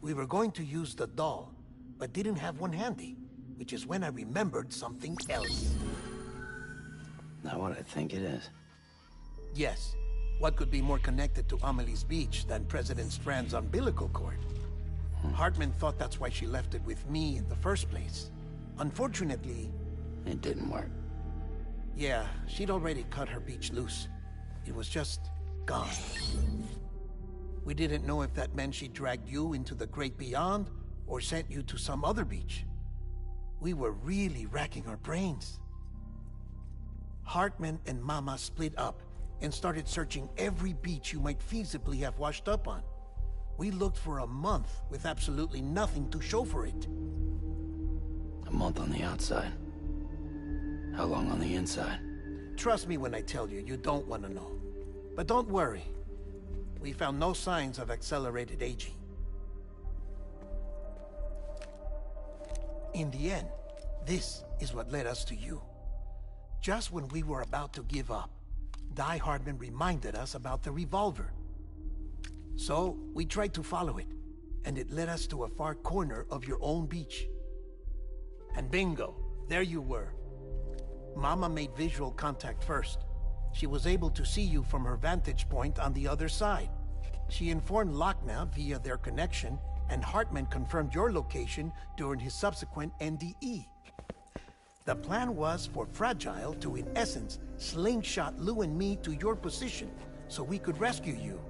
We were going to use the doll, but didn't have one handy, which is when I remembered something else. Not what I think it is. Yes. What could be more connected to Amelie's beach than President Strand's umbilical cord? Hartman thought that's why she left it with me in the first place. Unfortunately... It didn't work. Yeah, she'd already cut her beach loose. It was just gone. We didn't know if that meant she dragged you into the great beyond, or sent you to some other beach. We were really racking our brains. Hartman and Mama split up and started searching every beach you might feasibly have washed up on. We looked for a month with absolutely nothing to show for it. A month on the outside. How long on the inside? Trust me when I tell you, you don't want to know. But don't worry. We found no signs of accelerated aging. In the end, this is what led us to you. Just when we were about to give up, Die Hardman reminded us about the revolver. So, we tried to follow it, and it led us to a far corner of your own beach. And bingo, there you were. Mama made visual contact first. She was able to see you from her vantage point on the other side. She informed Lochner via their connection, and Hartman confirmed your location during his subsequent NDE. The plan was for Fragile to, in essence, slingshot Lou and me to your position so we could rescue you.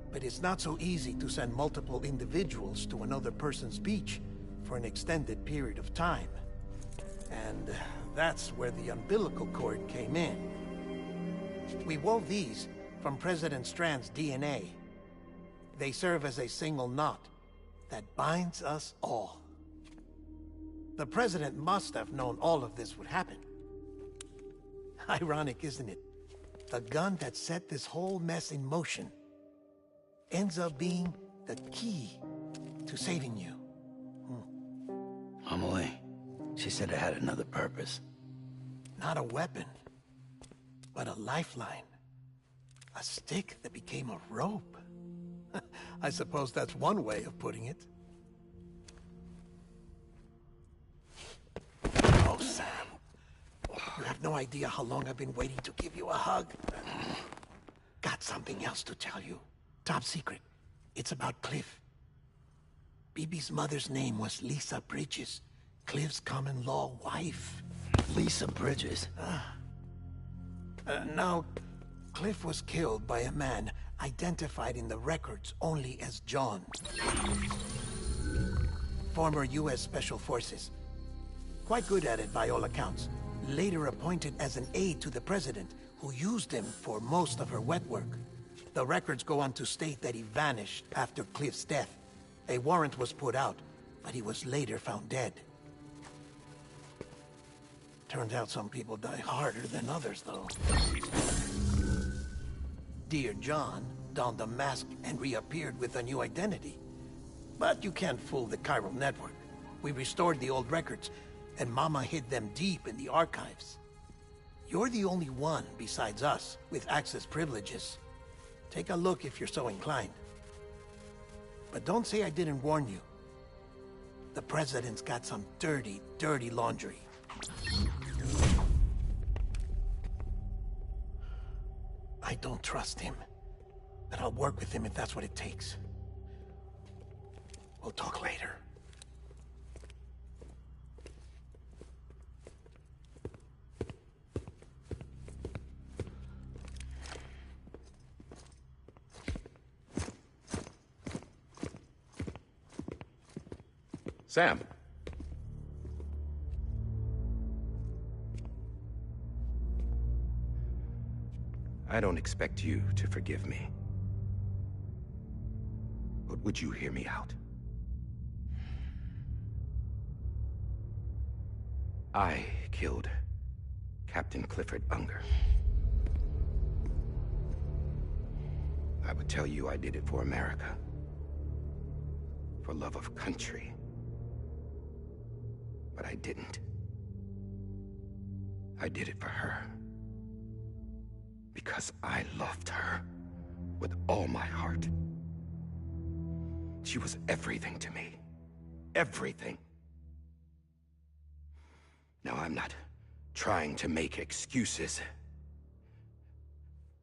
But it's not so easy to send multiple individuals to another person's beach for an extended period of time. And that's where the umbilical cord came in. We wove these from President Strand's DNA. They serve as a single knot that binds us all. The President must have known all of this would happen. Ironic, isn't it? The gun that set this whole mess in motion ends up being the key to saving you. Amelie, she said it had another purpose. Not a weapon, but a lifeline. A stick that became a rope. I suppose that's one way of putting it. Oh, Sam. You have no idea how long I've been waiting to give you a hug. Got something else to tell you. Top secret. It's about Cliff. Bibi's mother's name was Lisa Bridges, Cliff's common-law wife. Lisa Bridges? Now, Cliff was killed by a man identified in the records only as John. Former U.S. Special Forces. Quite good at it by all accounts. Later appointed as an aide to the President, who used him for most of her wet work. The records go on to state that he vanished after Cliff's death. A warrant was put out, but he was later found dead. Turns out some people die harder than others, though. Dear John donned a mask and reappeared with a new identity. But you can't fool the chiral network. We restored the old records, and Mama hid them deep in the archives. You're the only one, besides us, with access privileges. Take a look if you're so inclined. But don't say I didn't warn you. The President's got some dirty, dirty laundry. I don't trust him, but I'll work with him if that's what it takes. We'll talk later. Sam. I don't expect you to forgive me. But would you hear me out? I killed Captain Clifford Unger. I would tell you I did it for America. For love of country. But I didn't. I did it for her. Because I loved her with all my heart. She was everything to me. Everything. Now, I'm not trying to make excuses.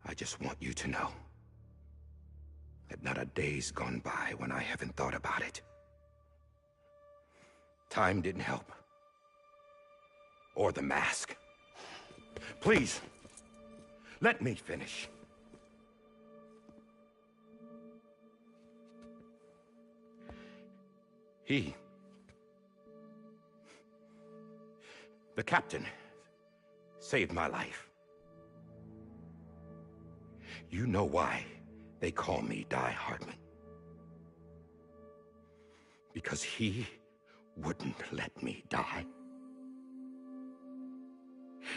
I just want you to know that not a day's gone by when I haven't thought about it. Time didn't help. Or the mask. Please, let me finish. The captain, saved my life. You know why they call me Die Hardman. Because he wouldn't let me die.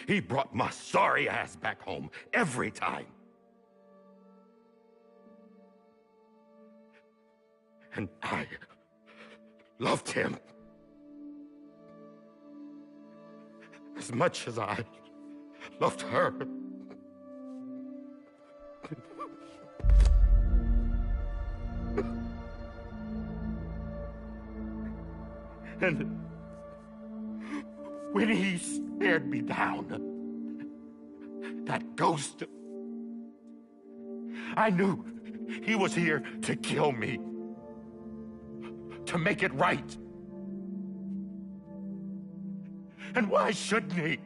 He brought my sorry ass back home every time. And I loved him. as much as I loved her. And when he stared me down, that ghost, I knew he was here to kill me, to make it right. And why shouldn't he?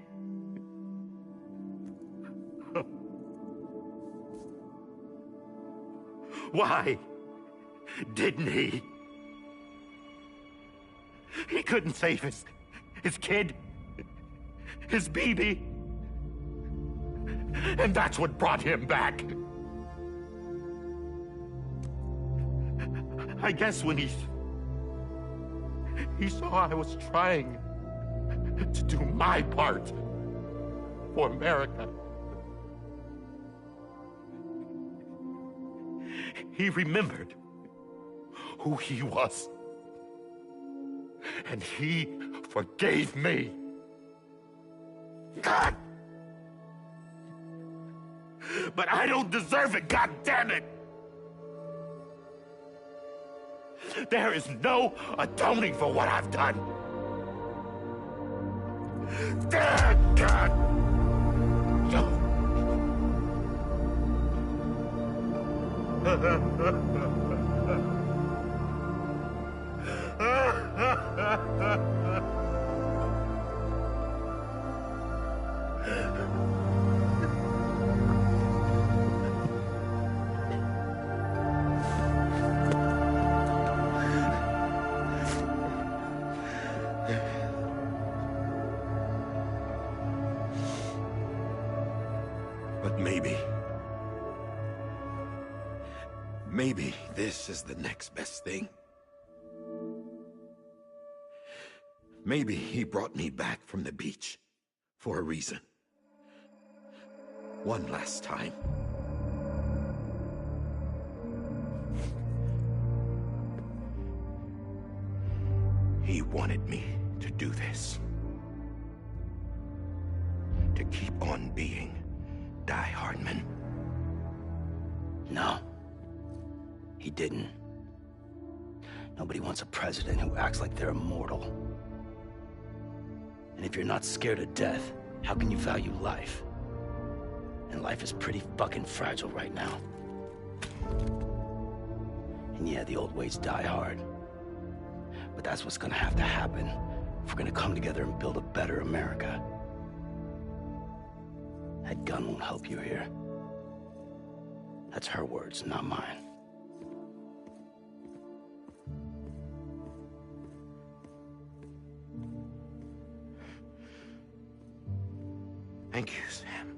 Why didn't he? He couldn't save his kid, his baby. And that's what brought him back. I guess when he saw I was trying to do my part for America, he remembered who he was. And he forgave me. God! But I don't deserve it, God damn it! There is no atoning for what I've done. God! But maybe this is the next best thing. Maybe he brought me back from the beach for a reason. One last time. He wanted me to do this. To keep on being Die Hardman. No. He didn't. Nobody wants a president who acts like they're immortal. And if you're not scared of death, how can you value life? And life is pretty fucking fragile right now. And yeah, the old ways die hard. But that's what's gonna have to happen if we're gonna come together and build a better America. That gun won't help you here. That's her words, not mine. Thank you, Sam.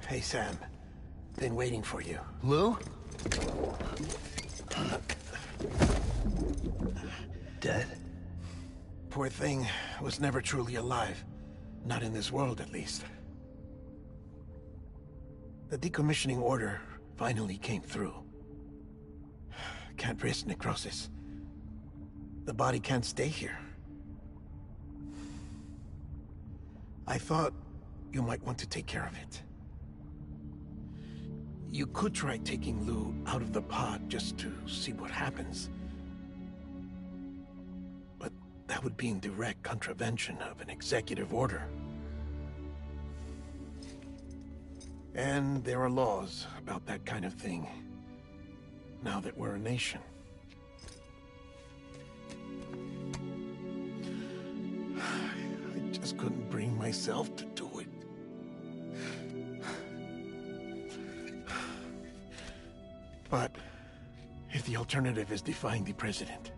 Hey, Sam. Been waiting for you. Lou? Dead? Poor thing was never truly alive. Not in this world, at least. The decommissioning order finally came through. Can't risk necrosis. The body can't stay here. I thought you might want to take care of it. You could try taking Lou out of the pod just to see what happens. But that would be in direct contravention of an executive order. And there are laws about that kind of thing, now that we're a nation. I just couldn't bring myself to do it. But if the alternative is defying the president,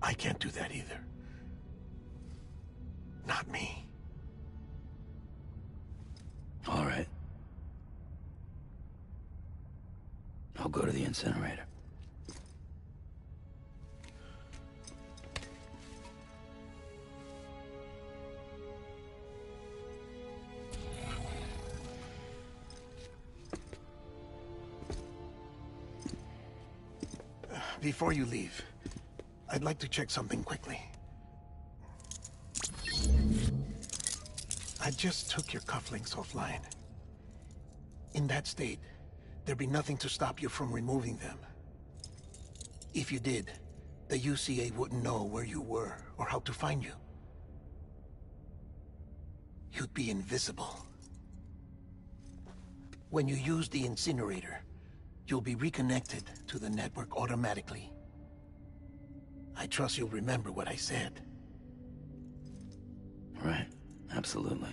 I can't do that either. Not me. All right. I'll go to the incinerator. Before you leave, I'd like to check something quickly. I just took your cufflinks offline. In that state, there'd be nothing to stop you from removing them. If you did, the UCA wouldn't know where you were or how to find you. You'd be invisible. When you use the incinerator, you'll be reconnected to the network automatically. I trust you'll remember what I said. Right. Absolutely.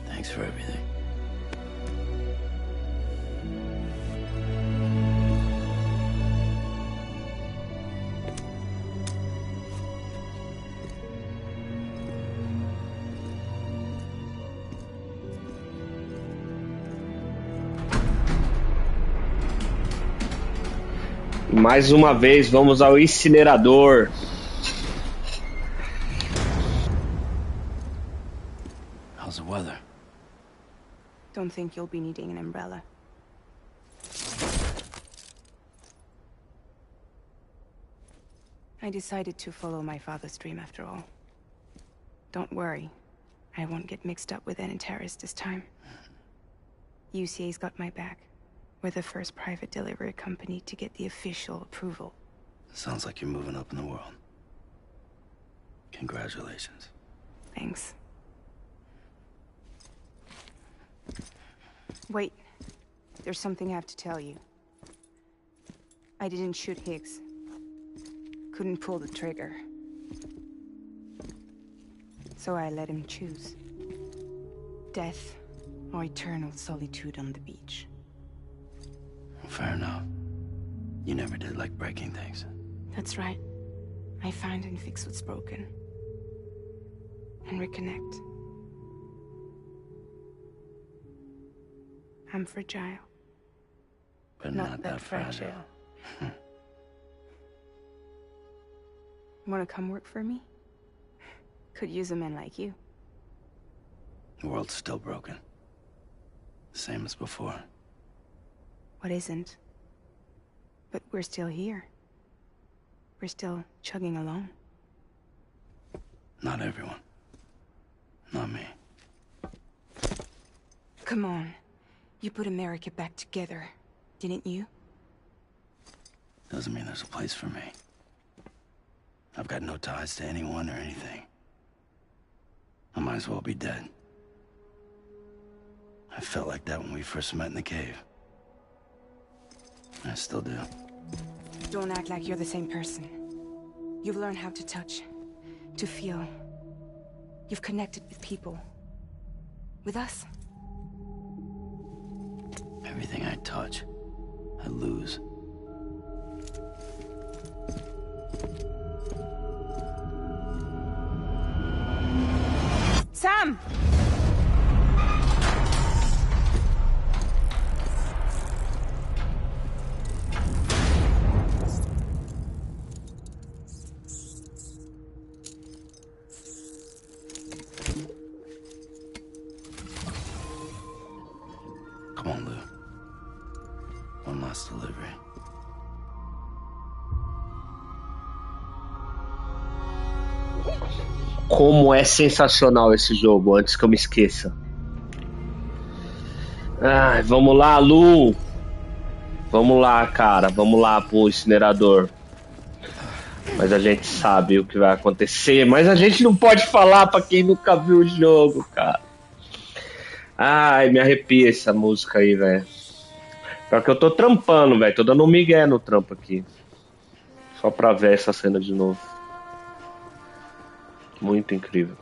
Thanks for everything. Mais uma vez, vamos ao incinerador. How's the weather? Don't think you'll be needing an umbrella. I decided to follow my father's dream after all. Don't worry, I won't get mixed up with any terrorists this time. UCA's got my back. We're the first private delivery company to get the official approval. Sounds like you're moving up in the world. Congratulations. Thanks. Wait. There's something I have to tell you. I didn't shoot Higgs. Couldn't pull the trigger. So I let him choose. Death or eternal solitude on the beach. Fair enough. You never did like breaking things. That's right. I find and fix what's broken. And reconnect. I'm fragile. But not that fragile. Wanna come work for me? Could use a man like you. The world's still broken. Same as before. What isn't? But we're still here. We're still chugging along. Not everyone. Not me. Come on. You put America back together, didn't you? Doesn't mean there's a place for me. I've got no ties to anyone or anything. I might as well be dead. I felt like that when we first met in the cave. I still do. Don't act like you're the same person. You've learned how to touch, to feel. You've connected with people. With us. Everything I touch, I lose. Sam! Come on, Lou. One last delivery. Como é sensacional esse jogo, antes que eu me esqueça. Ai, vamos lá, Lu. Vamos lá, cara. Vamos lá pro incinerador. Mas a gente sabe o que vai acontecer. Mas a gente não pode falar pra quem nunca viu o jogo, cara. Ai, me arrepia essa música aí, velho. Pior que eu tô trampando, velho. Tô dando um migué no trampo aqui. Só pra ver essa cena de novo. Muito incrível.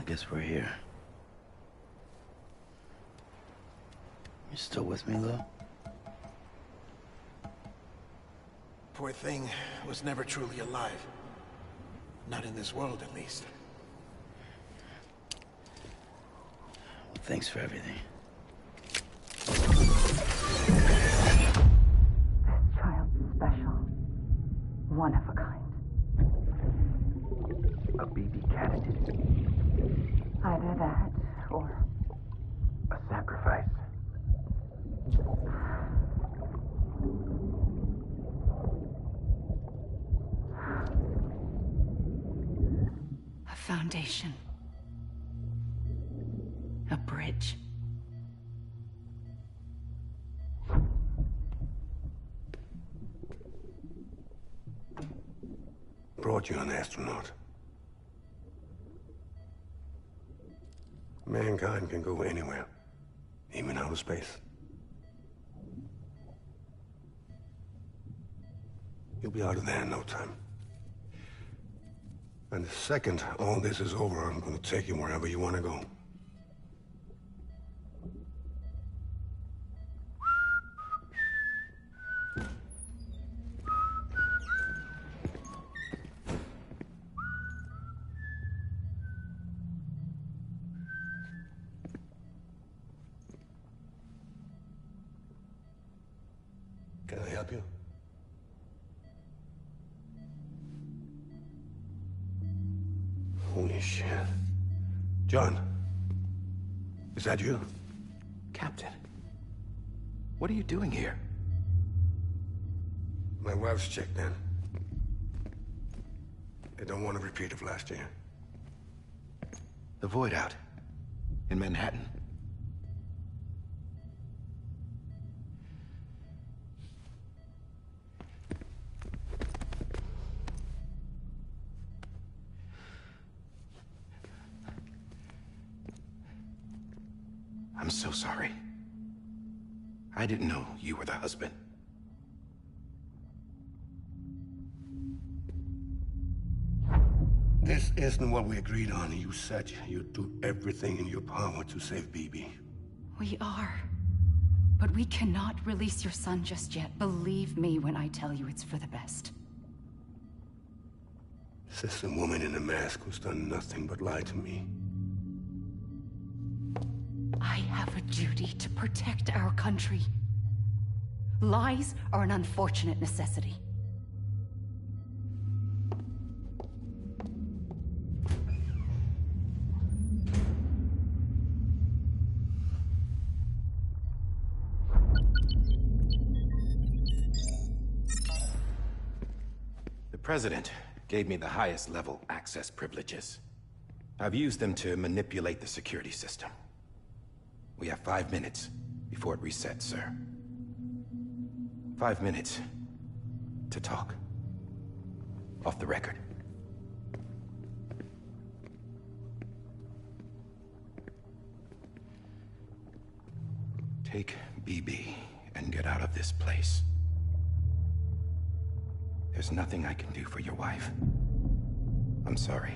guess we're here. You still with me, Lou? Poor thing was never truly alive. Not in this world, at least. Well, thanks for everything. Child's special. One of a kind. A BB candidate. Either that, or... A sacrifice. A foundation. A bridge. Brought you an astronaut. Mankind can go anywhere, even outer space. You'll be out of there in no time. And the second all this is over, I'm gonna take you wherever you want to go. Can I help you? Holy shit. John, is that you? Captain, what are you doing here? My wife's checked in. They don't want a repeat of last year. The Void Out. In Manhattan. I'm so sorry. I didn't know you were the husband. This isn't what we agreed on. You said you'd do everything in your power to save BB. We are. But we cannot release your son just yet. Believe me when I tell you it's for the best. This is a woman in a mask who's done nothing but lie to me. I have a duty to protect our country. Lies are an unfortunate necessity. The President gave me the highest level access privileges. I've used them to manipulate the security system. We have 5 minutes before it resets, sir. 5 minutes to talk. Off the record. Take BB and get out of this place. There's nothing I can do for your wife. I'm sorry.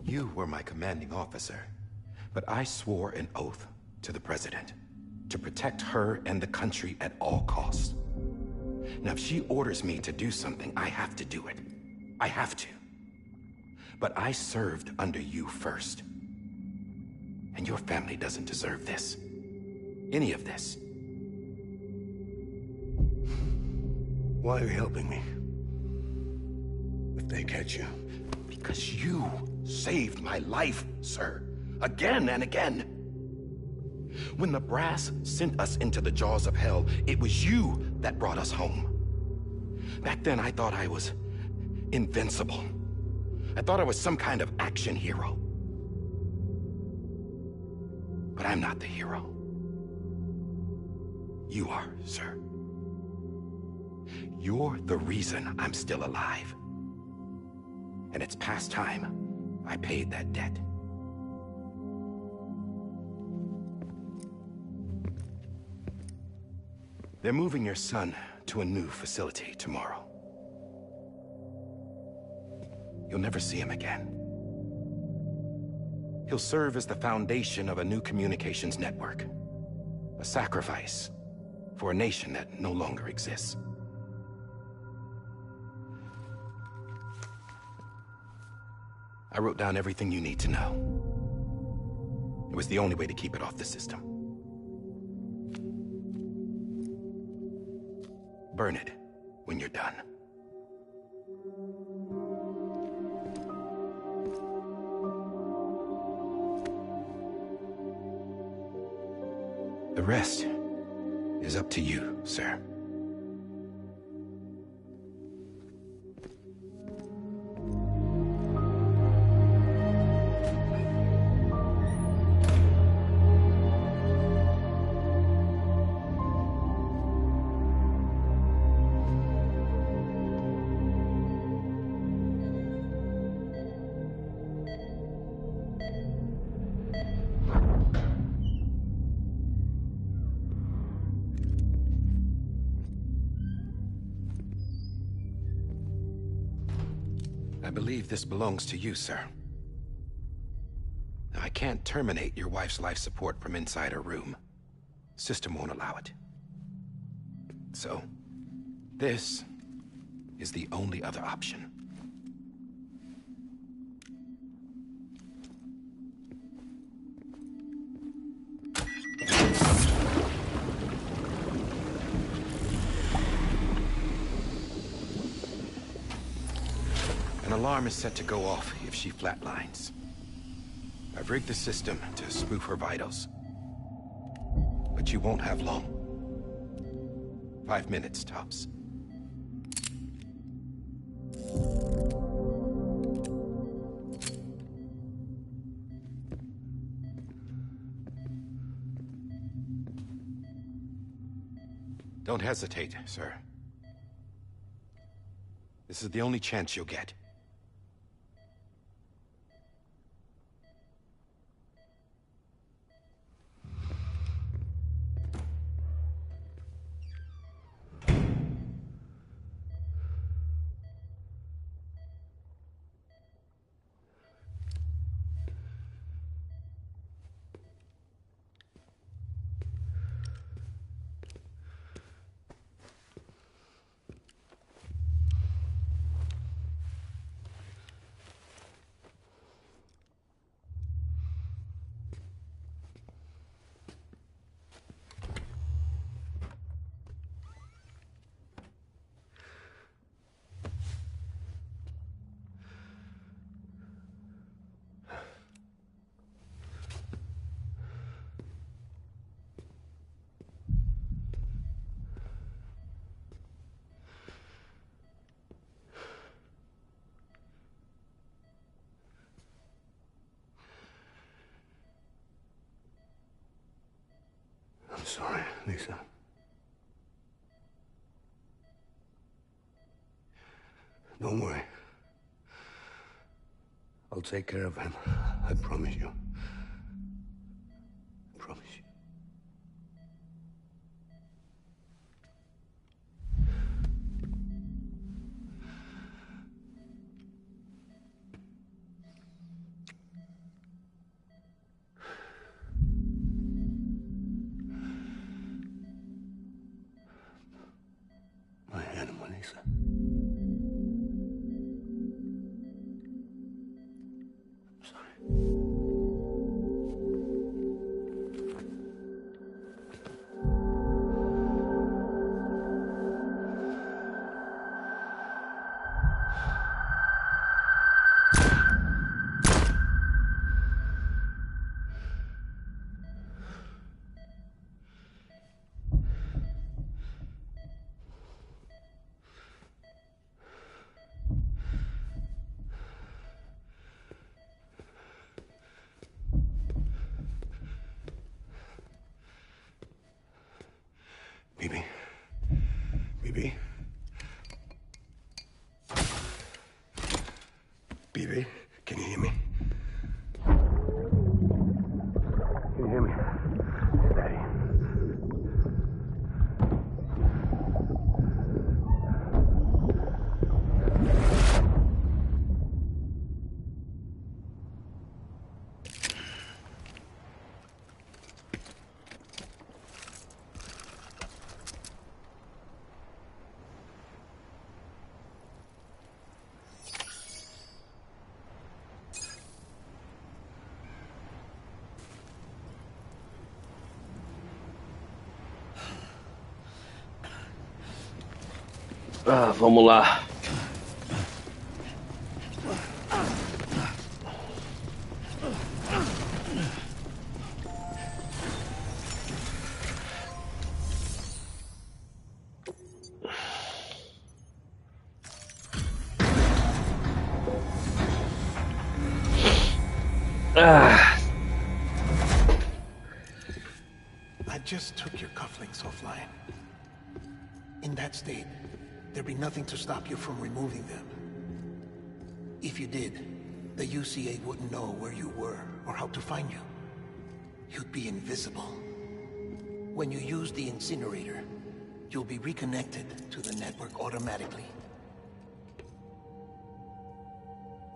You were my commanding officer, but I swore an oath to the President to protect her and the country at all costs. Now, if she orders me to do something, I have to do it. I have to. But I served under you first. And your family doesn't deserve this. Any of this. Why are you helping me? If they catch you. Because you saved my life, sir. Again and again. When the brass sent us into the jaws of hell, it was you that brought us home. Back then, I thought I was invincible. I thought I was some kind of action hero. But I'm not the hero. You are, sir. You're the reason I'm still alive. And it's past time I paid that debt. They're moving your son to a new facility tomorrow. You'll never see him again. He'll serve as the foundation of a new communications network. A sacrifice for a nation that no longer exists. I wrote down everything you need to know. It was the only way to keep it off the system. Burn it when you're done. The rest is up to you, sir. I believe this belongs to you, sir. I can't terminate your wife's life support from inside her room. System won't allow it. So, this is the only other option. An alarm is set to go off if she flatlines. I've rigged the system to spoof her vitals. But you won't have long. 5 minutes, tops. Don't hesitate, sir. This is the only chance you'll get. I'm sorry, Lisa. Don't worry. I'll take care of him. I promise you. I promise you. My animal, Lisa. I'm sorry. Ah, vamos lá. Ah, I just took your cufflinks offline. In that state, there'd be nothing to stop you from removing them. If you did, the UCA wouldn't know where you were or how to find you. You'd be invisible. When you use the incinerator, you'll be reconnected to the network automatically.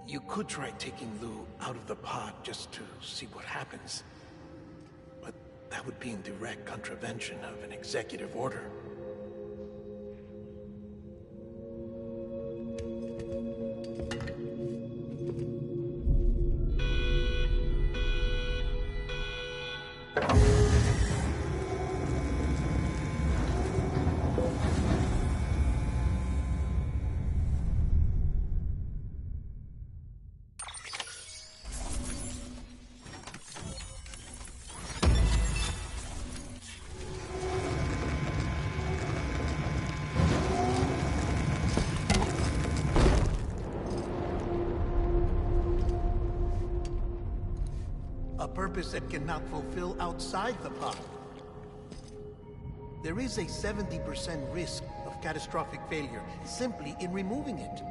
You could try taking Lou out of the pod just to see what happens. But that would be in direct contravention of an executive order. A purpose that cannot fulfill outside the pod. There is a 70% risk of catastrophic failure simply in removing it.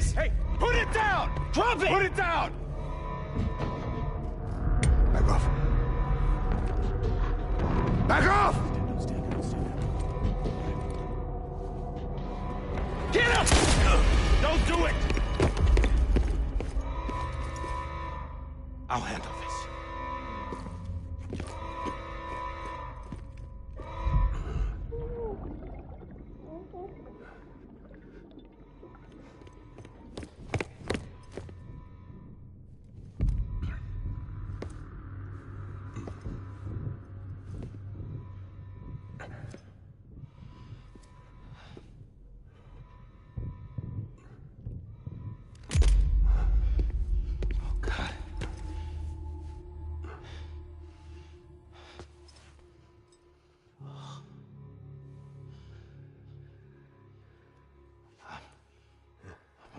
face! Hey, put it down! Drop it! Put it down! Back off. Back off! Get up! Don't do it! I'll handle this.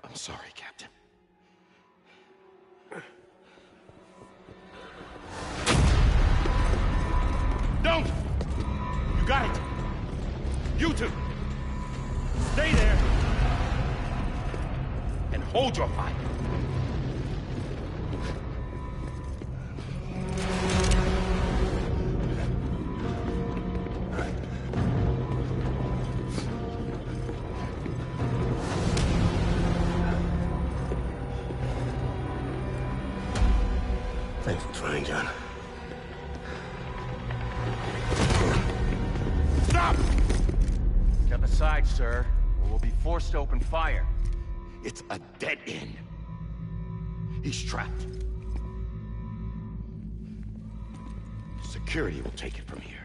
I'm sorry, Captain. Don't! You got it! You two! Stay there! And hold your fire! Thanks for trying, John. Stop! Step aside, sir, or we'll be forced to open fire. It's a dead end. He's trapped. Security will take it from here.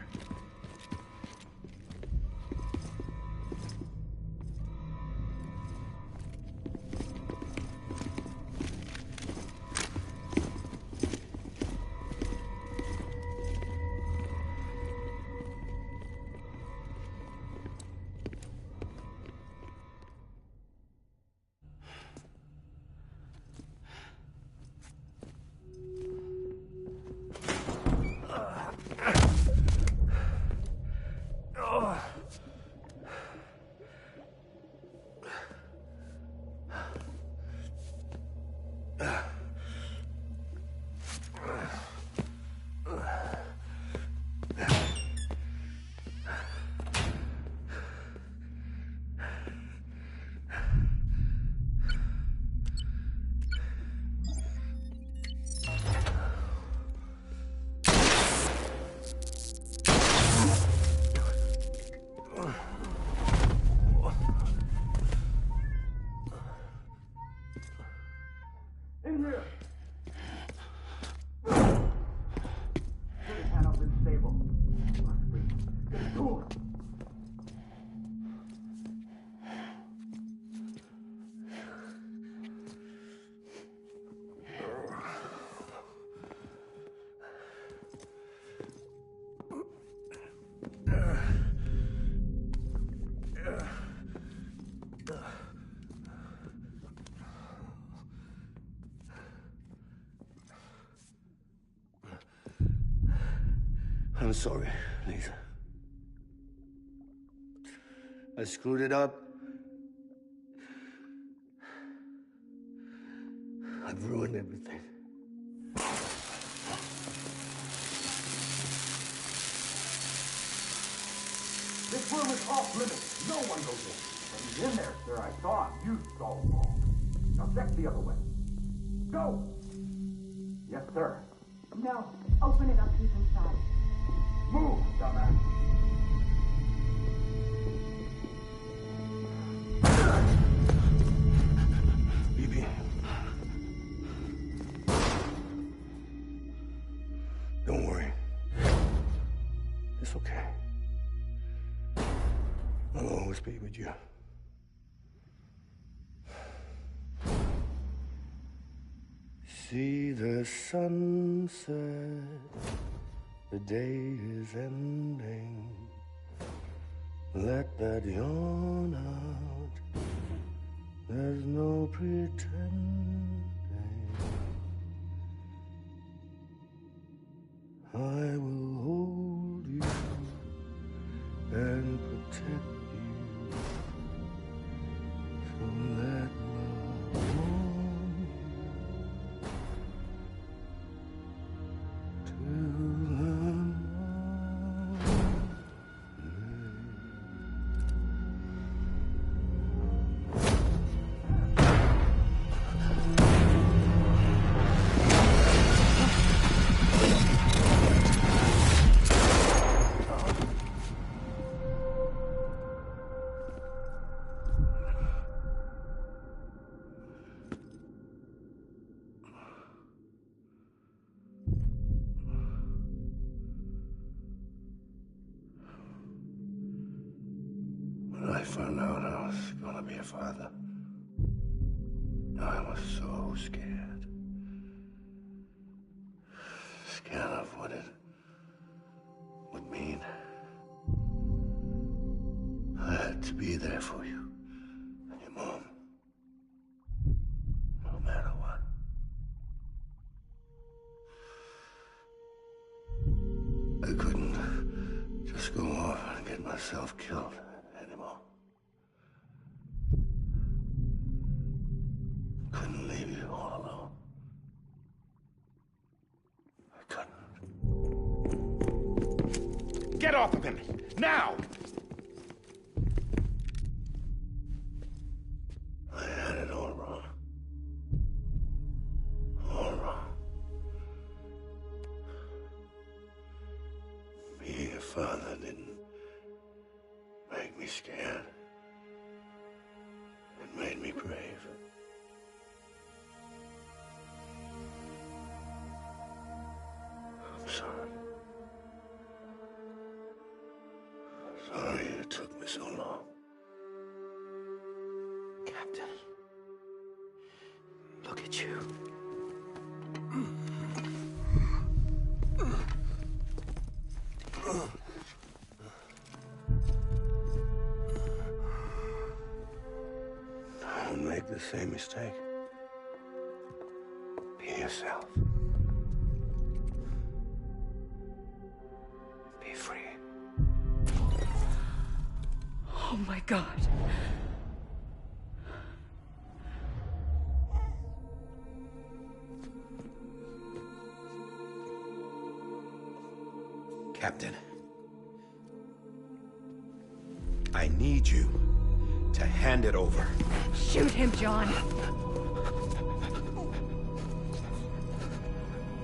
I'm sorry, Lisa. I screwed it up. I've ruined everything. This room is off limits. No one goes in. But he's in there, sir. I saw him. You saw him all. Now check the other way. Go! Yes, sir. No. Open it up. He's inside. Move, dumbass. BB. Don't worry. It's okay. I'll always be with you. See the sunset, the day is ending. Let that yawn out, there's no pretending. I will hold you and protect you. So let love found out I was gonna be a father, I was so scared. Scared of what it would mean. I had to be there for you and your mom. No matter what. I couldn't just go off and get myself killed anymore. Couldn't leave you all alone. I couldn't. Get off of him! Now! I had it all wrong. All wrong. Being a father didn't make me scared. It made me brave. I'm sorry. Sorry it took me so long. Captain, look at you. Don't make the same mistake. Be yourself. Be free. Oh my God. Captain, I need you to hand it over. Shoot him, John.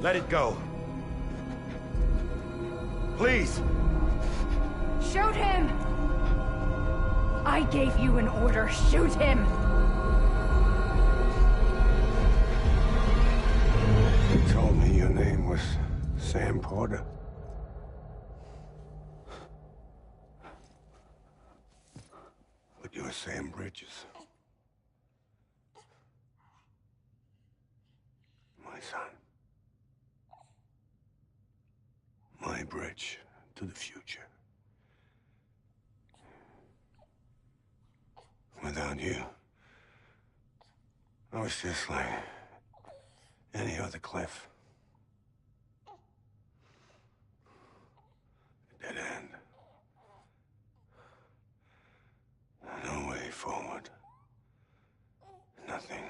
Let it go. Please. Shoot him! I gave you an order. Shoot him! You told me your name was Sam Porter. But you're Sam Bridges. My son. My bridge to the future. Without you, I was just like any other Cliff. A dead end. No way forward. Nothing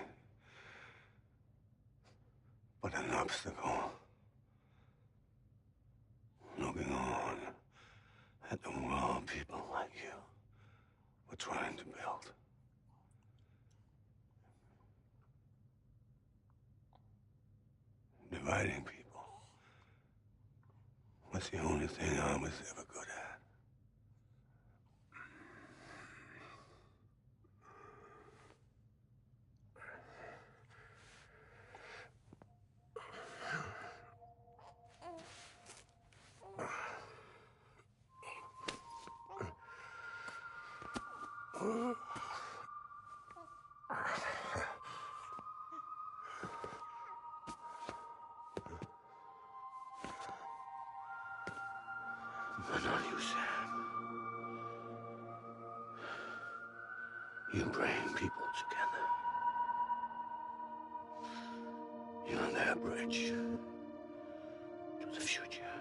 but an obstacle. Looking on at the world people like you were trying to build. Dividing people was the only thing I was ever good at. But not you, Sam. You bring people together. You're their bridge to the future.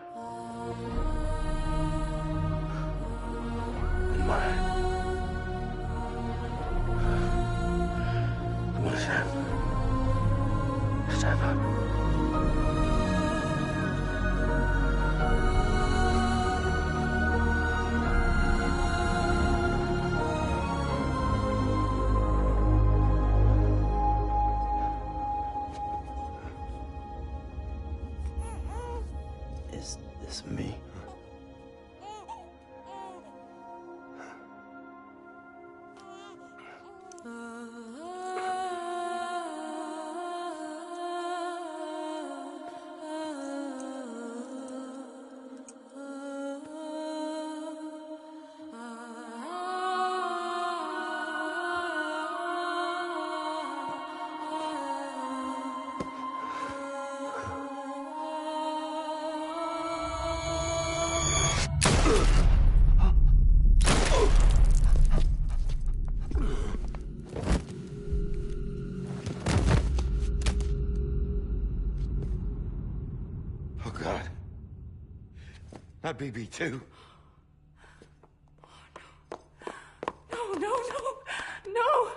And mine. Come on, Sam. Stand up. That BB too. No, no, no, no!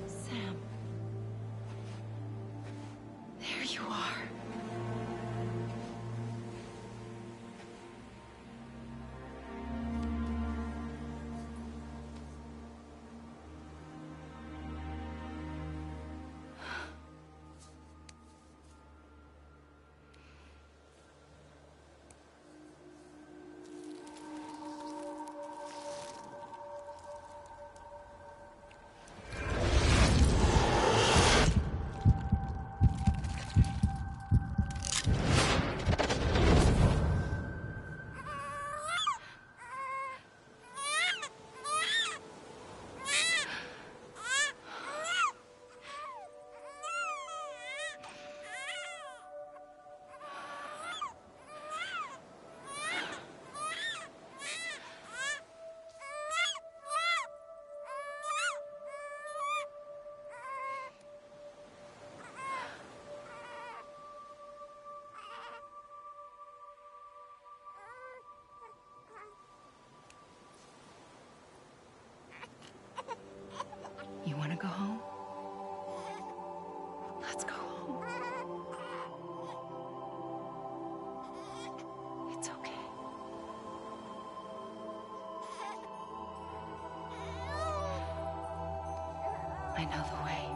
Sam. There you are. You want to go home? Let's go home. It's okay. I know the way.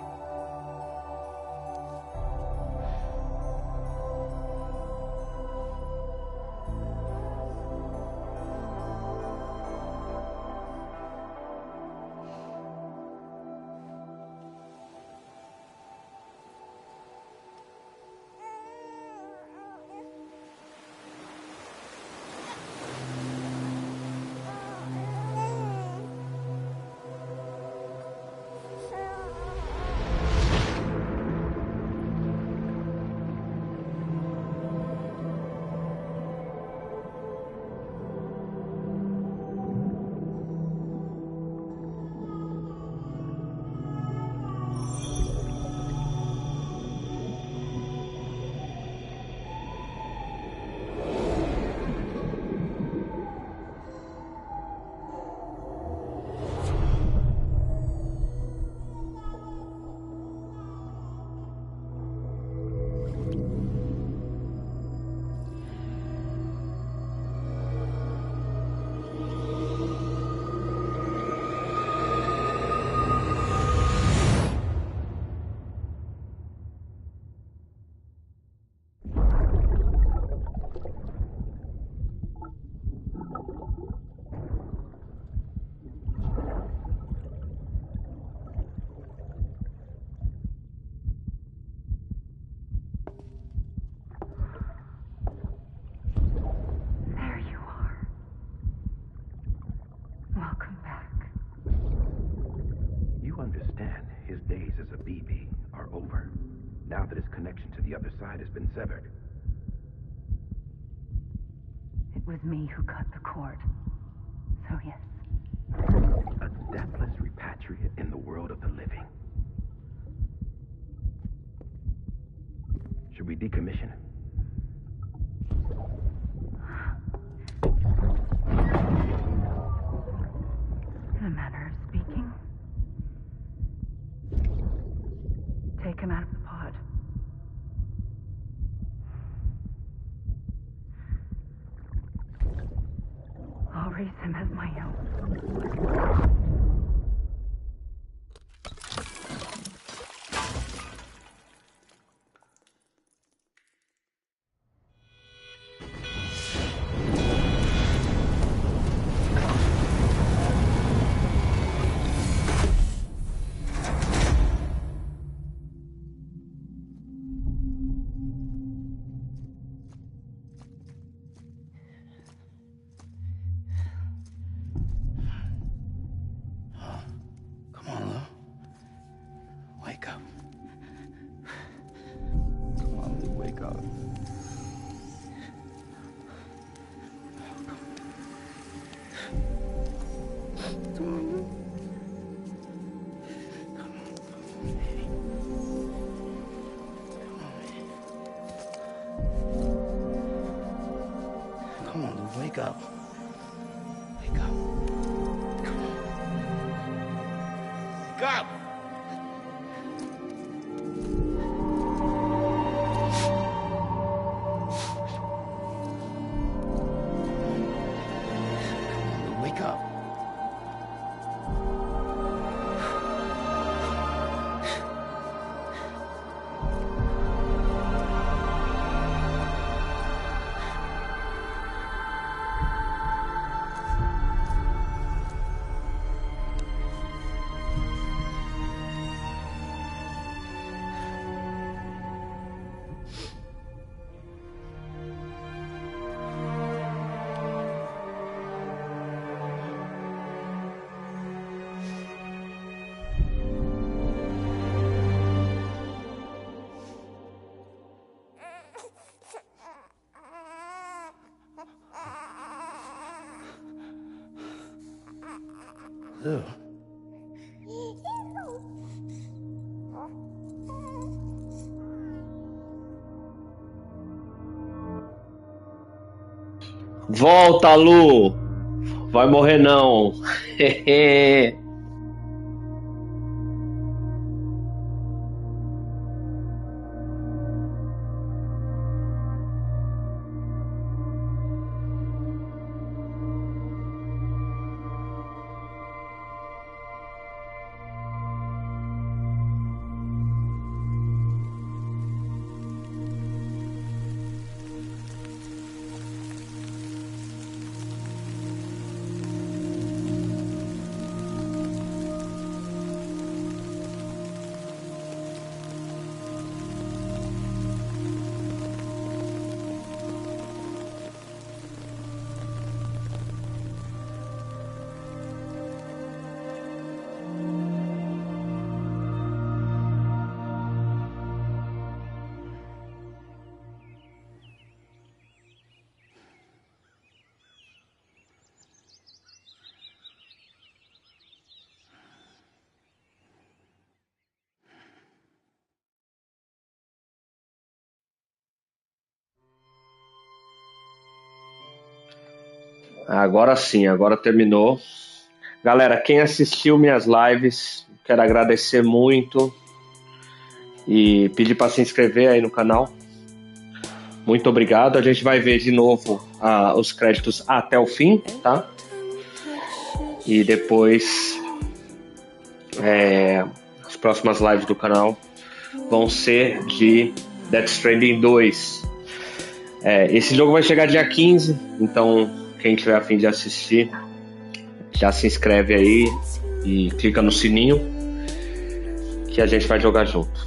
now that his connection to the other side has been severed. It was me who cut the cord. So yes. A deathless repatriate in the world of the living. Should we decommission him? waking. Take him out of the pod. I'll raise him as my own. Come on, Lou. Wake up. Come on, Lou, wake up. Come on, Lou, wake up. Wake up. Come on. Wake up! Come on, Lou, wake up. Lou. Volta, Lu! Vai morrer não. Agora sim, agora terminou. Galera, quem assistiu minhas lives, quero agradecer muito e pedir para se inscrever aí no canal. Muito obrigado. A gente vai ver de novo os créditos até o fim, tá? E depois as próximas lives do canal vão ser de Death Stranding 2. Esse jogo vai chegar dia 15, então quem tiver a fim de assistir, já se inscreve aí e clica no sininho que a gente vai jogar junto.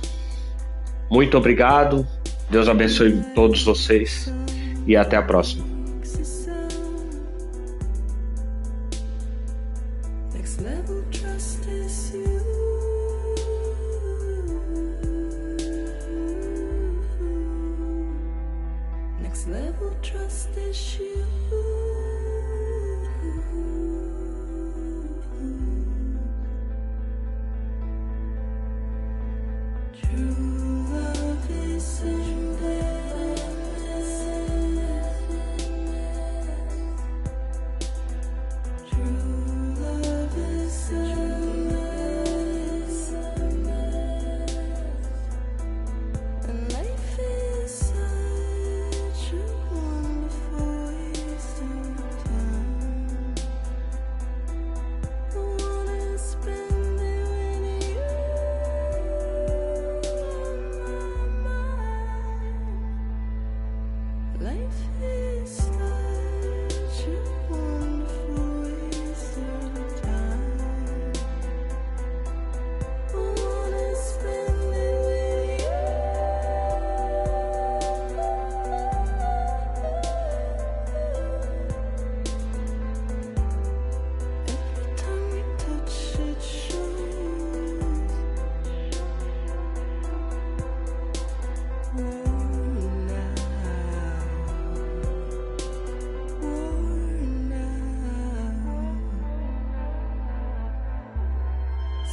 Muito obrigado, Deus abençoe todos vocês e até a próxima. Next level trust is you. True love is true love is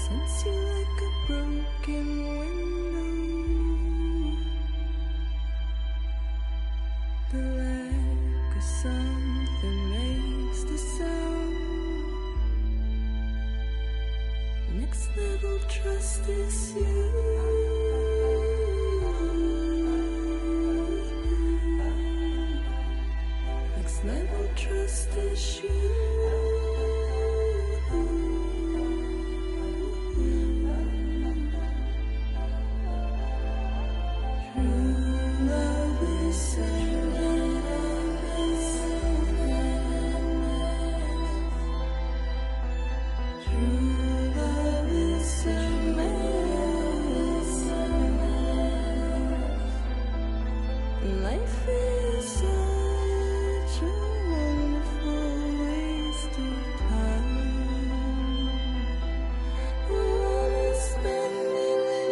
sense you like a broken window. The lack of something makes the sound. Next level trust is you. Next level trust is you. Life is such a wonderful waste of time. I wanna spend it with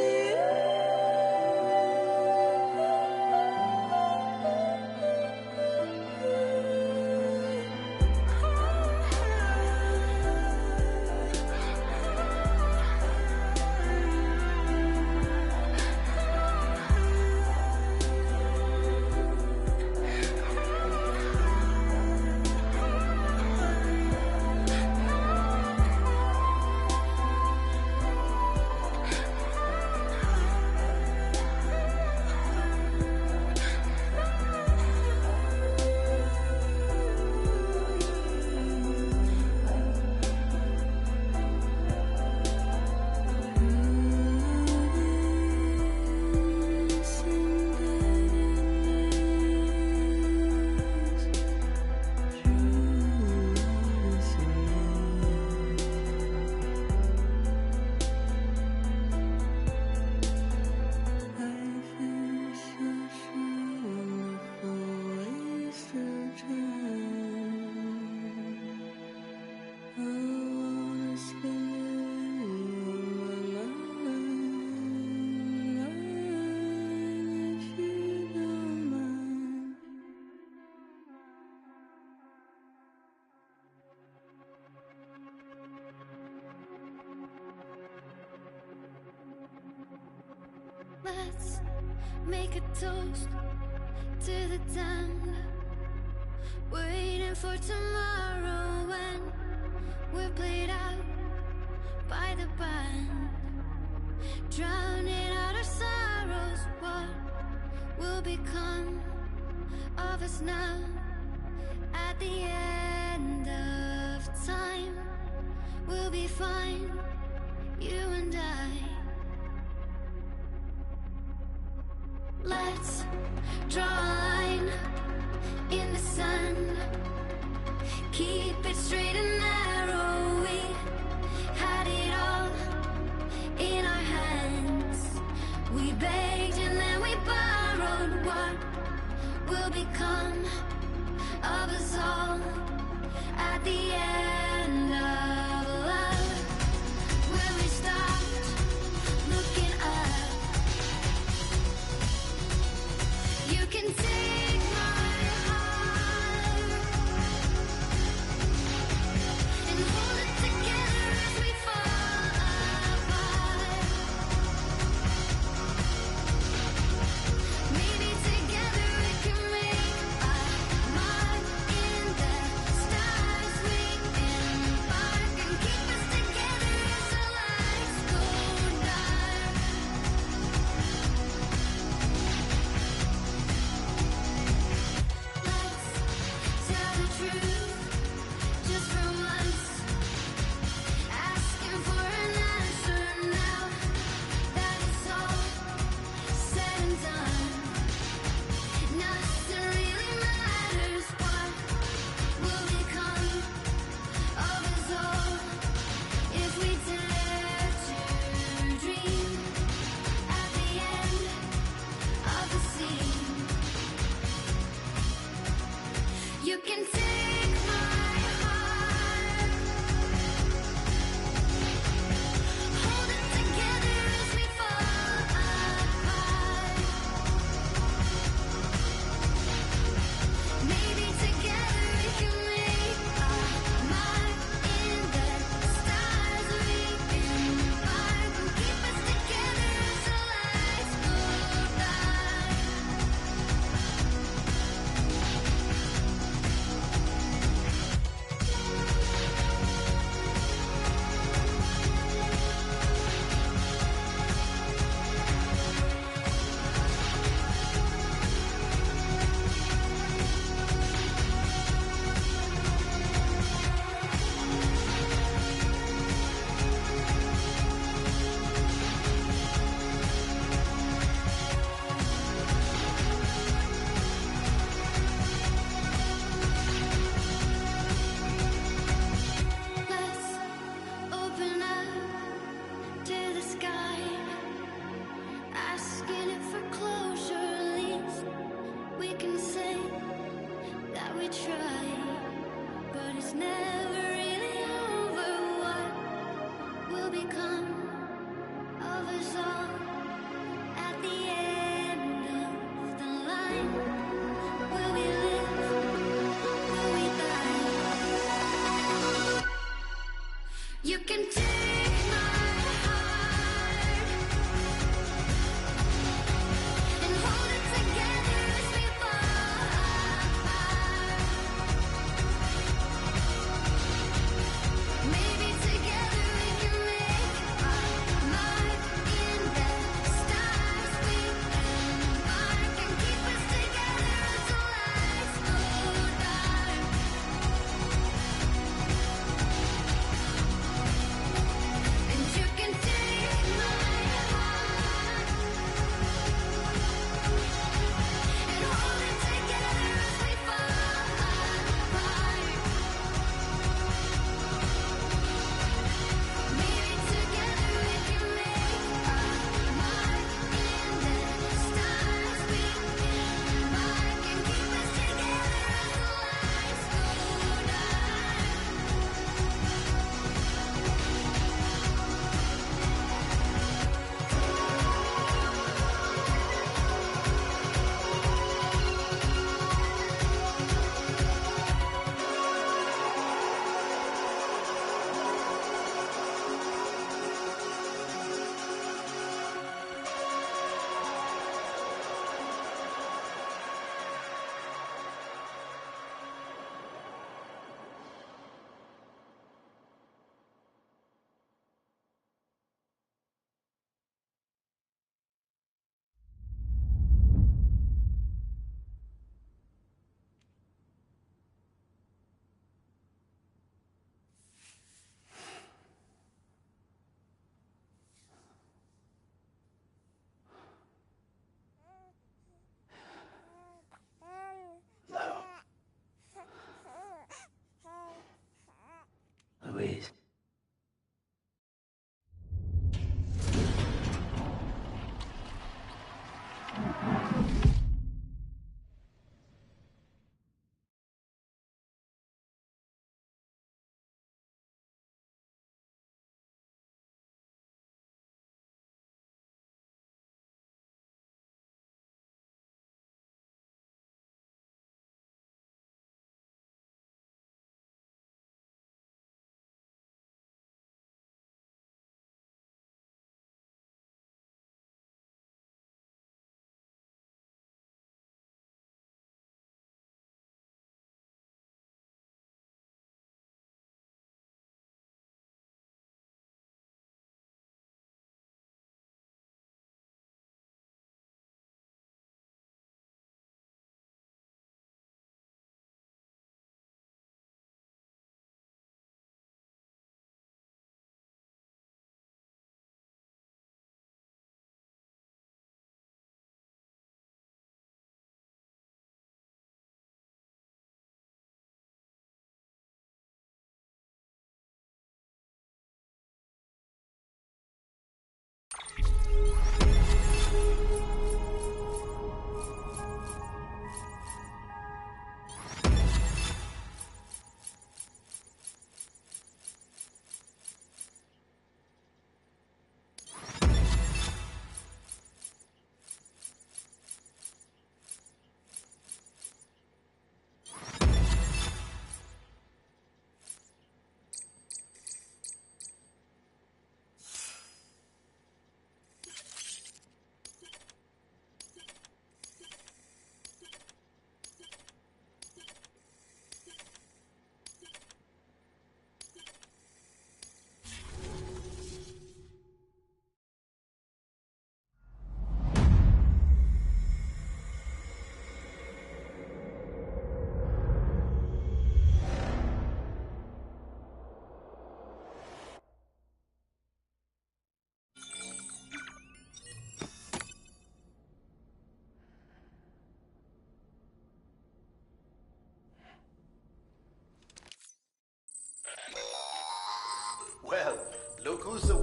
Let's make a toast to the damned, waiting for tomorrow when we're played out by the band, drowning out our sorrows. What will become of us now at the end of time? We'll be fine, you and I. Let's draw a line in the sand, keep it straight and narrow. We had it all in our hands. We begged and then we borrowed. What will become of us all at the end of love?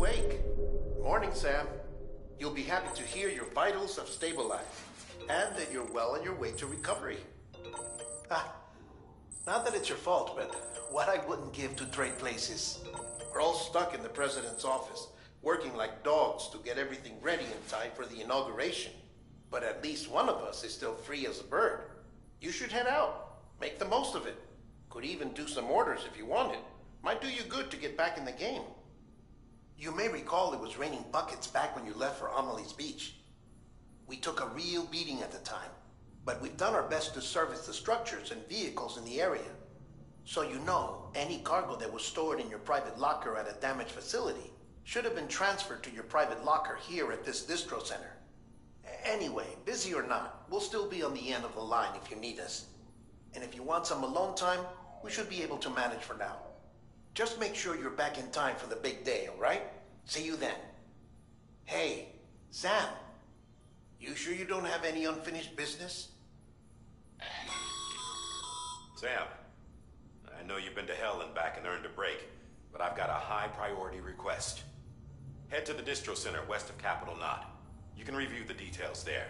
awake. Morning, Sam. You'll be happy to hear your vitals have stabilized, and that you're well on your way to recovery. Not that it's your fault, but what I wouldn't give to trade places. We're all stuck in the president's office, working like dogs to get everything ready in time for the inauguration. But at least one of us is still free as a bird. You should head out. Make the most of it. Could even do some orders if you wanted. Might do you good to get back in the game. You may recall it was raining buckets back when you left for Amelie's Beach. We took a real beating at the time, but we've done our best to service the structures and vehicles in the area. So you know, any cargo that was stored in your private locker at a damaged facility should have been transferred to your private locker here at this distro center. Anyway, busy or not, we'll still be on the end of the line if you need us. And if you want some alone time, we should be able to manage for now. Just make sure you're back in time for the big day, all right? See you then. Hey, Sam, you sure you don't have any unfinished business? Sam, I know you've been to hell and back and earned a break, but I've got a high priority request. Head to the distro center west of Capital Knot. You can review the details there.